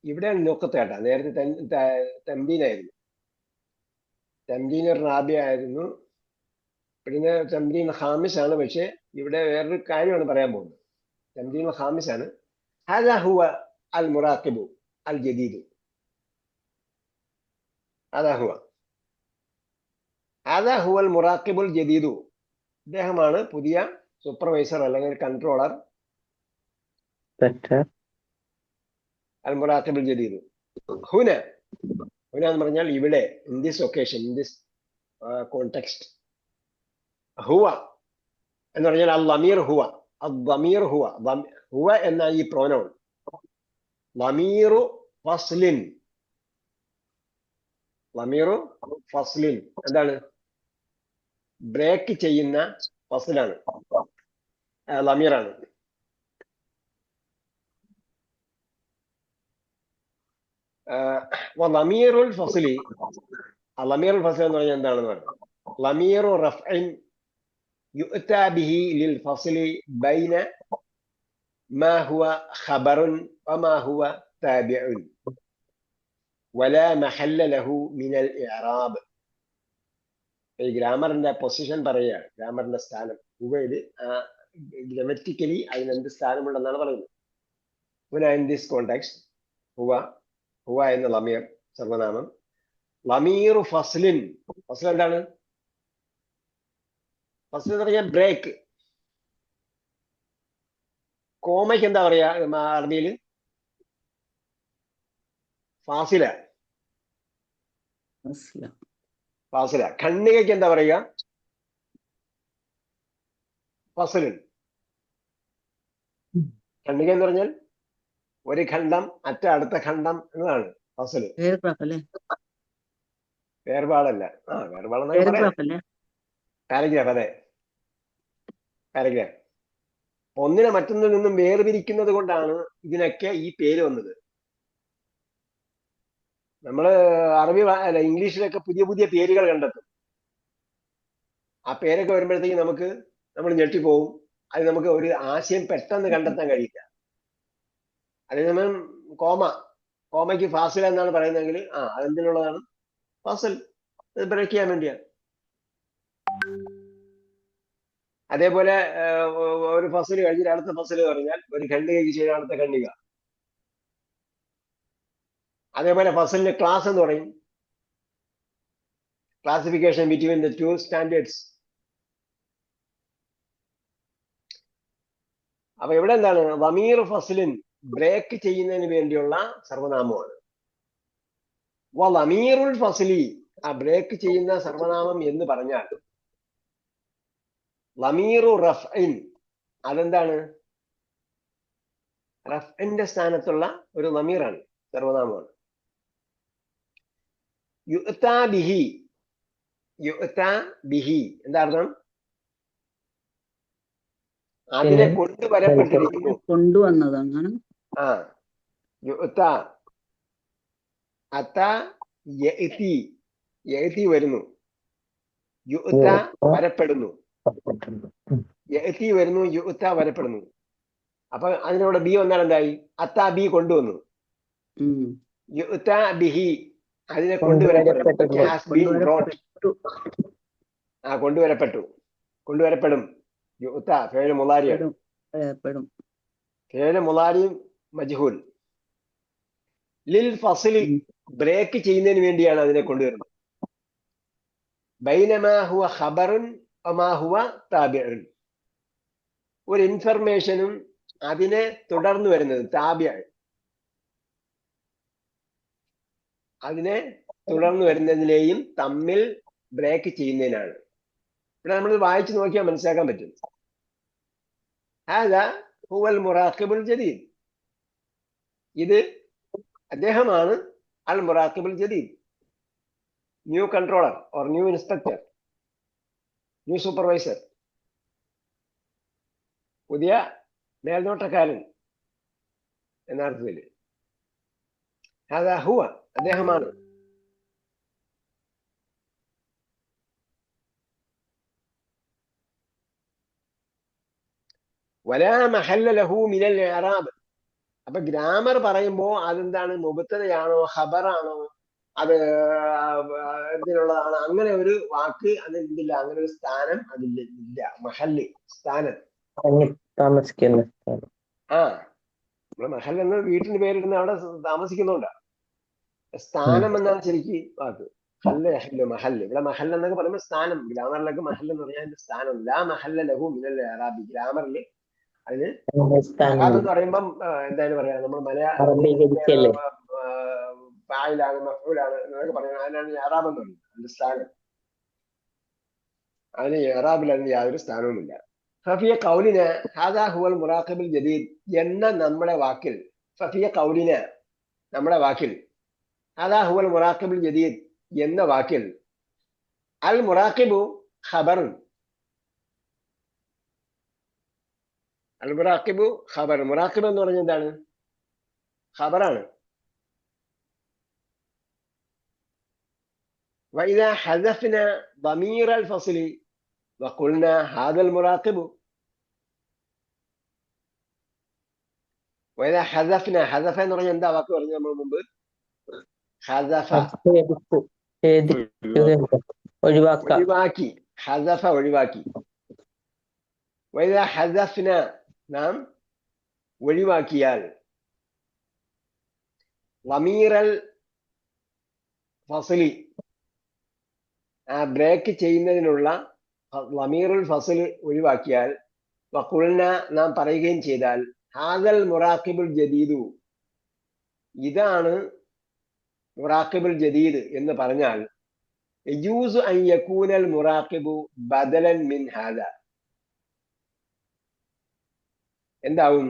ഇവിടെയാണ് നുഖത്തേട്ടാ. നേരത്തെ തംബീനായിരുന്നു, തംബീൻ റാബിയ ആയിരുന്നു, പിന്നെ തംബീൻ ഖാമിസ് ആണ്. പക്ഷെ ഇവിടെ വേറൊരു കാര്യമാണ് പറയാൻ പോകുന്നത്. തംബീൻ ഖാമിസ് ആണ്. ഹാദാ ഹുവ അൽ മുറാഖിബു അൽ ജദീദ്. ഹാദാ ഹുവ അൽ മുറാഖിബുൽ ജദീദു. ഇദ്ദേഹമാണ് പുതിയ സൂപ്പർവൈസർ അല്ലെങ്കിൽ കൺട്രോളർ. അൽ മുറാഖിബുൽ ജദീദ്. ഹുന എന്ന് പറഞ്ഞാൽ ഇവിടെ, in this occasion, in this context. ഹുവ എന്ന് പറഞ്ഞാൽ അൽ ലമീർ ഹുവ. അദ്ദമീർ ഹുവ. ഹുവ എന്ന ഈ പ്രോനൗൺ ലമീറു ഫസ്ലിൻ. ലമീറു ഫസ്ലിൻ എന്താണ്? ബ്രേക്ക് ചെയ്യുന്ന ഫസ്ലാണ്, ലമീറാണ്. ലമീറുൽ ഫസ്ലി, ലമീറുൽ ഫസ്ൽ എന്ന് പറഞ്ഞാൽ എന്താണെന്ന് പറയാം. ലമീറു റഫ്ഇൻ യുഅ്താ ബിഹി ലിൽ ഫസ്ലി ബൈന മാ ഹുവ ഖബറുൻ വമാ ഹുവ താബിഉൻ വലാ മഹല്ല ലഹു മിനൽ ഇഅ്റാബ്. ഈ ഗ്രാമറിന്റെ പൊസിഷൻ പറയുകയാണ്, ഗ്രാമറിന്റെ സ്ഥാനം. ഹുവയില് ഗ്രമറ്റിക്കലി അതിനെന്ത് സ്ഥാനമുണ്ടെന്നാണ് പറയുന്നത്. in this context ഹുവ എന്ന ലമീർ സർവനാമം ലമീറു ഫസ്ലിൻ. ഫസ്ൽ എന്താണ്? ഫസ്ൽ എന്ന് പറഞ്ഞാൽ ബ്രേക്ക്. കോമയ്ക്ക് എന്താ പറയാ അറബിയിൽ? ഫാസില. ഫാസില. ഖണ്ഡികയ്ക്ക് എന്താ പറയുക? ഫസ്ലുൻ. ഖണ്ഡിക എന്ന് പറഞ്ഞാൽ ഒരു ഖണ്ഡം അടുത്ത ഖണ്ഡം എന്നതാണ് ഫസ്ല്. വേർപാടല്ല. പാരഗ്രാഫ്. അതെ, പാരഗ്രാഫ്. ഒന്നിനെ മറ്റൊന്നിൽ നിന്നും വേർതിരിക്കുന്നത് കൊണ്ടാണ് ഇതിനൊക്കെ ഈ പേര് വന്നത്. നമ്മള് അല്ല ഇംഗ്ലീഷിലൊക്കെ പുതിയ പുതിയ പേരുകൾ കണ്ടെത്തും. ആ പേരൊക്കെ വരുമ്പോഴത്തേക്ക് നമ്മൾ ഞെട്ടിപ്പോവും. അത് നമുക്ക് ഒരു ആശയം പെട്ടെന്ന് കണ്ടെത്താൻ കഴിയില്ല. അതേസമയം കോമയ്ക്ക് ഫാസിൽ എന്നാണ് പറയുന്നതെങ്കിൽ അതെന്തിനുള്ളതാണ്? ഫാസിൽ, അത് ബ്രേക്ക് ചെയ്യാൻ വേണ്ടിയാണ്. അതേപോലെ ഒരു ഫസിൽ കഴിഞ്ഞിട്ട് അടുത്ത ഫസിൽ പറഞ്ഞാൽ ഒരു ഖണ്ഡികയ്ക്ക് ചെയ്ത അടുത്ത ഖണ്ഡിക. അതേപോലെ ഫസലിന് ക്ലാസ് എന്ന് പറയും. Classification between the two standards. അപ്പൊ ഇവിടെ എന്താണ്? വമീർ ഫസ്ലിൻ, ബ്രേക്ക് ചെയ്യുന്നതിന് വേണ്ടിയുള്ള സർവനാമമാണ്. വമീറുൽ ഫസ്ലി, ആ ബ്രേക്ക് ചെയ്യുന്ന സർവനാമം എന്ന് പറഞ്ഞാൽ ലമീറു റഫ്ഇൻ, അതെന്താണ്? റഫ്ഇന്റെ സ്ഥാനത്തുള്ള ഒരു ലമീറാണ്, സർവനാമമാണ്. യുഅ്താ ബിഹി, യുഅ്താ ബിഹി എന്താ അർത്ഥം? അതിനെ കൊണ്ടുവരപ്പെട്ടിരിക്കുന്നു, കൊണ്ടുവന്നതാണ്. യുഅ്താ, അതാ യഅ്തി, യഅ്തി വരുന്നു, യുഅ്താ വരപ്പെടുന്നു, യഅ്തി വരുന്നു, യുഅ്താ വരപ്പെടുന്നു. അപ്പൊ അതിനോട് ബി വന്നാൽ എന്തായി? അത്താ ബി കൊണ്ടുവന്നു. യുഅ്താ ബിഹി, അതിനെ കൊണ്ടുവരപ്പെട്ടു. കൊണ്ടുവരപ്പെടും. യുഅ്താ ഫിഅ്ൽ മുളാരിയാണ്. ഫിഅ്ൽ മുളാരി മജ്ഹൂൽ. ലിൽ ഫസ്ലി, ബ്രേക്ക് ചെയ്യുന്നതിന് വേണ്ടിയാണ് അതിനെ കൊണ്ടുവരുന്നത്. ബൈനമാ ഹുവ ഖബറുൻ വമാ ഹുവ താബിഉൻ, ഒരു ഇൻഫർമേഷനും അതിനെ തുടർന്ന് വരുന്നത് താബിഅ, അതിനെ തുടർന്ന് വരുന്നതിനെയും തമ്മിൽ ബ്രേക്ക് ചെയ്യുന്നതിനാണ്. ഇവിടെ നമ്മൾ വായിച്ചു നോക്കിയാൽ മനസ്സിലാക്കാൻ പറ്റും. ഹാദാ ഹുവൽ മുറാഖിബുൽ ജദീദ്, ഇത് അദ്ദേഹമാണ് അൽ മുറാഖിബുൽ ജദീദ്, new controller or new inspector, new supervisor, പുതിയ മേൽനോട്ടക്കാരൻ എന്നർത്ഥത്തിൽ. ഹാദാ ഹുവ, അദ്ദേഹമാണ്. വലാ മഹല്ല ലഹു മിനൽ ഇഅ്റാബ്, അപ്പൊ ഗ്രാമർ പറയുമ്പോ അതെന്താണ്? മുബ്തദയാണോ ഖബറാണോ, അത് എന്തിനുള്ളതാണ്? അങ്ങനെ ഒരു വാക്ക് അതില്ല, അങ്ങനെ ഒരു സ്ഥാനം അതില്ല. മഹല്ല്, സ്ഥാനം, താമസിക്കുന്ന നമ്മള് മഹൽ എന്ന് വീട്ടിന് പേരിടുന്ന അവിടെ താമസിക്കുന്നുണ്ടാ. സ്ഥാനം എന്നാണ് ശരിക്ക് വാക്ക്. മഹല്ല്, ഇവിടെ മഹൽ എന്നൊക്കെ പറയുമ്പോൾ സ്ഥാനം. ഗ്രാമറിലൊക്കെ മഹൽ എന്ന് പറഞ്ഞാൽ അതിന്റെ സ്ഥാനം. ലാ മഹല്ല ലഹു മിനൽ ഇഅ്റാബി, ഗ്രാമറിൽ അതിന് എന്ന് പറയുമ്പം എന്തായാലും പറയാ, നമ്മൾ മലയാളം ഫായിലാണ് മഫ്ഊലാണ് എന്നൊക്കെ പറയുന്നത്. അതിനാണ് ഇഅ്റാബ് എന്ന് പറയുന്നത്, അതിന്റെ സ്ഥാനം. അതിന് ഇഅ്റാബിൽ അതിന് യാതൊരു സ്ഥാനവുമില്ല. ഫഫിയ ഖൗലിന ഹാദാ ഹുവൽ മുറാഖിബുൽ ജദീദ് എന്ന നമ്മുടെ വാക്കിൽ, ഫഫിയ ഖൗലിന നമ്മുടെ വാക്കിൽ, ഹാദാ ഹുവൽ മുറാഖിബുൽ ജദീദ് എന്ന വാക്കിൽ അൽ മുറാഖിബു ഖബറുൻ, അൽ മുറാഖിബു ഖബർ. മുറാഖിബ് എന്ന് പറഞ്ഞാൽ എന്താണ്? ഖബറാണ്. വഇദാ ഹദഫ്ന ضمير الفصل وقلنا هذا المراقب. وإذا حذفنا, حذف എന്ന് പറഞ്ഞാൽ എന്താ വാക്ക് പറഞ്ഞു നമ്മൾ മുമ്പ്? ഹദഫ, ഒഴിവാക്കി. ഹദഫ ഒഴിവാക്കി. വഇദാ ഹദഫ്ന, നാം ഒഴിവാക്കിയാൽ, ലമീറൽ ഫസലി ആ ബ്രേക്ക് ചെയ്യുന്നതിനുള്ള ലമീറുൽ ഫസൽ ഒഴിവാക്കിയാൽ വഖുൽന നാം പറയുകയും ചെയ്താൽ ഹാദൽ മുറാഖിബുൽ ജദീദു ഇതാണ് മുറാഖിബുൽ ജദീദ് എന്ന് പറഞ്ഞാൽ യജൂസു അൻ യകൂനൽ മുറാഖിബു ബദലൻ മിൻ ഹാദ എന്താവും?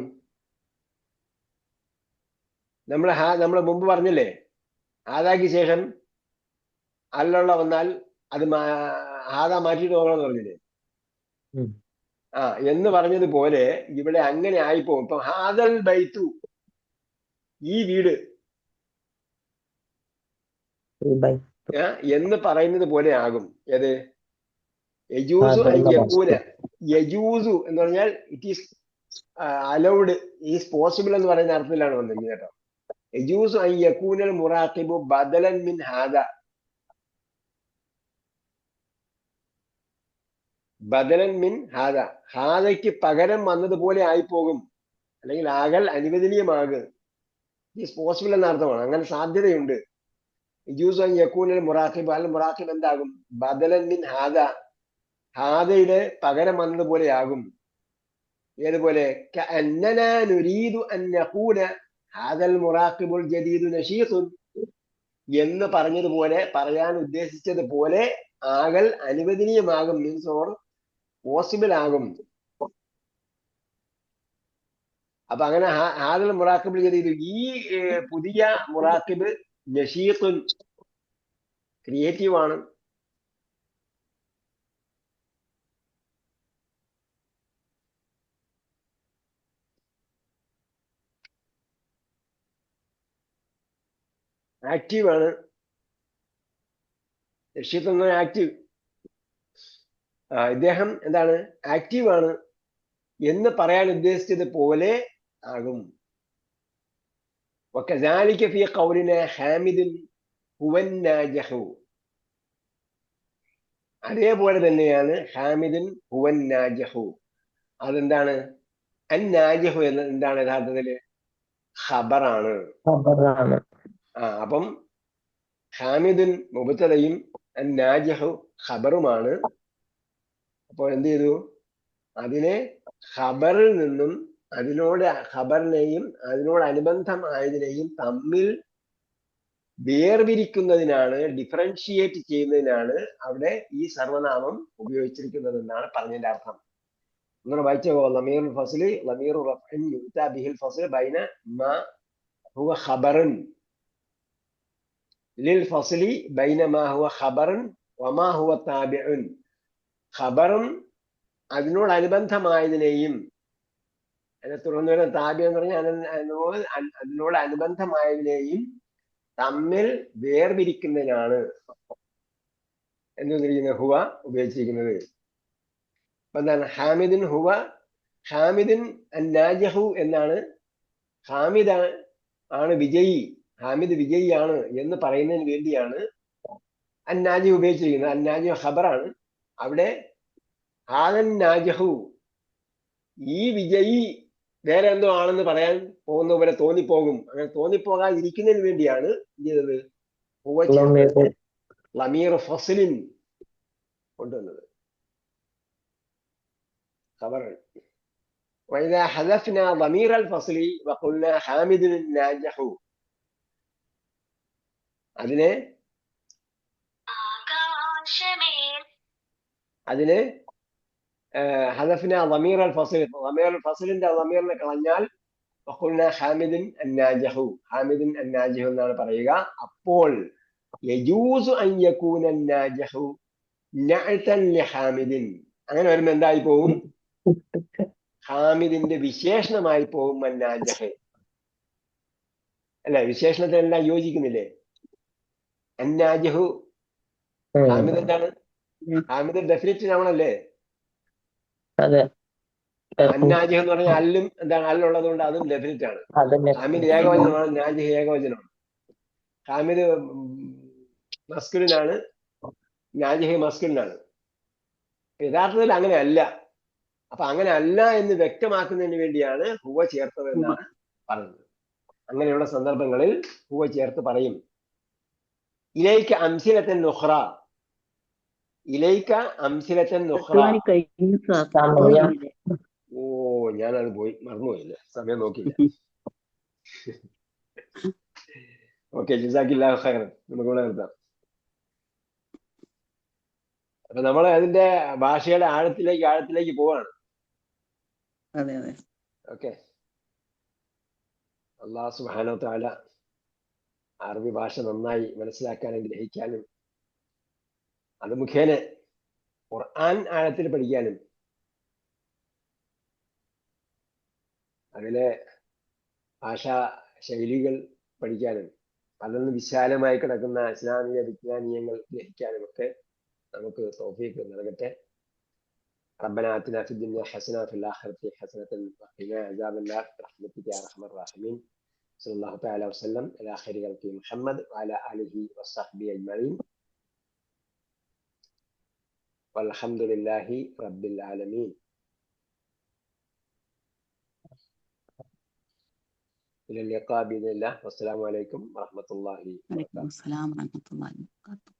നമ്മൾ മുമ്പ് പറഞ്ഞില്ലേ ഹാദാക്ക് ശേഷം അല്ലുള്ള വന്നാൽ അത് ഹാദ മാറ്റിയിട്ട് നോക്കണമെന്ന് പറഞ്ഞില്ലേ? എന്ന് പറഞ്ഞതുപോലെ ഇവിടെ അങ്ങനെ ആയിപ്പോകും. ഇപ്പൊ ഹാദൽ ബൈത്തു ഈ വീട് എന്ന് പറയുന്നത് പോലെ ആകും. ഏത്? യജൂസു യകൂന. യജൂസു എന്ന് പറഞ്ഞാൽ it is allowed, is possible എന്ന് പറയുന്ന അർത്ഥത്തിലാണ് വന്നിരിക്കുന്നത് കേട്ടോ. യജൂസു അൻ യകൂനൽ മുറാഖിബു ബദലൻ മിൻ ഹാദ. ബദലൻ മിൻ ഹാദ, ഹാദയ്ക്ക് പകരം വന്നതുപോലെ ആയിപ്പോകും, അല്ലെങ്കിൽ ആകൽ അനുവദനീയമാകും. ഈസ് പോസിബിൾ എന്ന അർത്ഥമാണ്. അങ്ങനെ സാധ്യതയുണ്ട്. യജൂസു അൻ യകൂനൽ മുറാഖിബ്, അൽ മുറാഖിബ് എന്താകും? ബദലൻ മിൻ ഹാദ, ഹാദയുടെ പകരം വന്നതുപോലെ ആകും. ഏതുപോലെ? കഅന്നനാ നുരീദു അൻ നഖൂല ഹാദൽ മുറാഖിബുൽ ജദീദു നശീഖുൻ എന്ന് പറഞ്ഞതുപോലെ, പറയാൻ ഉദ്ദേശിച്ചതുപോലെ ആകൽ അനുവദനീയമാകും, മീൻസ് ഓർ പോസിബിൾ ആകും. അപ്പൊ അങ്ങനെ ഹാദൽ മുറാഖിബുൽ ജദീദ്, ഈ പുതിയ മുറാഖിബ് നശീഖുൻ ക്രിയേറ്റീവ് ആണ്. ആക്റ്റീവ് ആണ്. നശീഖ് എന്ന ആക്റ്റീവ്, ഇദ്ദേഹം എന്താണ്? ആക്റ്റീവ് ആണ് എന്ന് പറയാൻ ഉദ്ദേശിച്ചത് പോലെ ആകും. وكذلك في قولنا حامد هو الناجح, അതേപോലെ തന്നെയാണ് ഹാമിദുൻ ഹുവൻ നാജിഹു. അതെന്താണ്? അൻ നാജിഹു എന്ന് എന്താണ് യഥാർത്ഥത്തില്? ഖബറാണ്. അപ്പം ഹാമിദുൻ മുബ്തദയും അൻ നാജിഹു ഖബറുമാണ്. അപ്പോൾ എന്ത് ചെയ്തു? അതിനെ ഖബറിൽ നിന്നും ഖബറിനെയും അതിനോടനുബന്ധമായതിനെയും തമ്മിൽ വേർതിരിക്കുന്നതിനാണ്, ഡിഫറൻഷിയേറ്റ് ചെയ്യുന്നതിനാണ് അവിടെ ഈ സർവനാമം ഉപയോഗിച്ചിരിക്കുന്നത് എന്നാണ് പറഞ്ഞതിന്റെ അർത്ഥം. നിങ്ങൾ വായിച്ചോ? ലമീറുൽ ഫസ്ലി ലമീറു റഫ്ഇൻ യുഅ്താ ബിഹിൽ ഫസ്ൽ ബൈന മാ ഹുവ ഖബറൻ ലിൽ ഫസ്ലി ബൈന മാ ഹുവ ഖബറൻ വമാ ഹുവ താബിഉൻ. ഖബറും അതിനോടനുബന്ധമായതിനെയും, അതിനെ തുടർന്ന് വരുന്ന താബി എന്ന് പറഞ്ഞാൽ അതിനോട് അനുബന്ധമായതിനെയും തമ്മിൽ വേർതിരിക്കുന്നതിനാണ് എന്തിരിക്കുന്നത്? ഹുവ ഉപയോഗിച്ചിരിക്കുന്നത്. അപ്പൊ എന്താണ്? ഹാമിദിൻ ഹുവ, ഹാമിദിൻ അന്നാജഹു എന്നാണ്. ഹാമിദ് ആണ് വിജയി, ഹാമിദ് വിജയിയാണ് എന്ന് പറയുന്നതിന് വേണ്ടിയാണ് അന്നാജി ഉപയോഗിച്ചിരിക്കുന്നത്. അന്നാജി ഖബറാണ്. അവിടെ ഹാദൻ നാജഹു, ഈ വിജയി വേറെ എന്തോ ആണെന്ന് പറയാൻ പോകുന്ന പോലെ തോന്നിപ്പോകും. അങ്ങനെ തോന്നിപ്പോകാതിരിക്കുന്നതിന് വേണ്ടിയാണ് എന്ത് ചെയ്തത്? ലമീർ ഫസ്ലിൻ കൊണ്ടുവന്നത്. ഖബറാണ്. وإذا حذفنا ضمير الفصل وقلنا حامد ناجح, അതിനെ ഹദഫ്ന ضمير الفصل, ضمير الفصലിന്റെ ضميറിനെ കളഞ്ഞാൽ وقلنا حامد الناجح, حامد الناجح എന്നാണ് പറയുക. അപ്പോൾ يجوز أن يكون الناجح نعتا لحامد. അങ്ങനെ വരുമ്പോൾ എന്തായി പോകും? ഹാമിദിന്റെ വിശേഷണമായി പോകും അന്നാജഹ്. അല്ലെ? വിശേഷണത്തിനെല്ലാം യോജിക്കുന്നില്ലേ? അന്നാജഹു ഹാമിദ് എന്താണ്? ഹാമിദ് ഡെഫിനിറ്റ് ആവണല്ലേ? അന്നാജഹ് എന്ന് പറഞ്ഞാൽ അല്ലും എന്താണ്? അല്ലുള്ളത് കൊണ്ട് അതും ഡെഫിനിറ്റ് ആണ്. ഹാമിദ് ഏകവചനമാണ്, നാജിഹ് ഏകവചനമാണ്. ഹാമിദ് മസ്കുലിനാണ്, നാജിഹ് മസ്കുലിനാണ്. യഥാർത്ഥത്തിൽ അങ്ങനെ അല്ല. അപ്പൊ അങ്ങനെ അല്ല എന്ന് വ്യക്തമാക്കുന്നതിന് വേണ്ടിയാണ് ഹുവ ചേർത്തത് എന്നാണ് പറയുന്നത്. അങ്ങനെയുള്ള സന്ദർഭങ്ങളിൽ ഹുവ ചേർത്ത് പറയും. ഇലൈക അംസിലത്തൻ നുഖ്റ, ഇലൈക അംസിലത്തൻ നുഖ്റ. കഴിഞ്ഞു സാർ. സമയം ഓ, ഞാനത് മറന്നുപോയില്ല, സമയം നോക്കിയില്ല. ഓക്കെ, ജസാക്കില്ലാഹു ഖൈറൻ. നമുക്കിവിടെ നിർത്താം. അപ്പൊ നമ്മൾ അതിന്റെ ഭാഷയുടെ ആഴത്തിലേക്ക് പോവാണ്. അതെ അതെ. ഓക്കെ, അല്ലാഹു സുബ്ഹാനഹു വ തആല അറബി ഭാഷ നന്നായി മനസ്സിലാക്കാനും ഗ്രഹിക്കാനും അത് മുഖേന ഖുർആൻ ആഴത്തിൽ പഠിക്കാനും അതിലെ ഭാഷാ ശൈലികൾ പഠിക്കാനും അതിൽ വിശാലമായി കിടക്കുന്ന ഇസ്ലാമിക വിജ്ഞാനീയങ്ങൾ ഗ്രഹിക്കാനും ഒക്കെ നമുക്ക് തൗഫീഖ് നൽകട്ടെ. ربنا آتنا في الدنيا حسنة وفي الآخرة حسنة وقنا عذاب النار برحمتك يا أرحم الراحمين. صلى الله تعالى وسلم على خير خلقه محمد وعلى آله وصحبه أجمعين والحمد لله رب العالمين. إلى اللقاء بإذن الله، والسلام عليكم ورحمة الله وبركاته. വലൈക്കും അസ്സലാം വറഹ്മത്തുള്ളാഹി വബറകാതുഹു.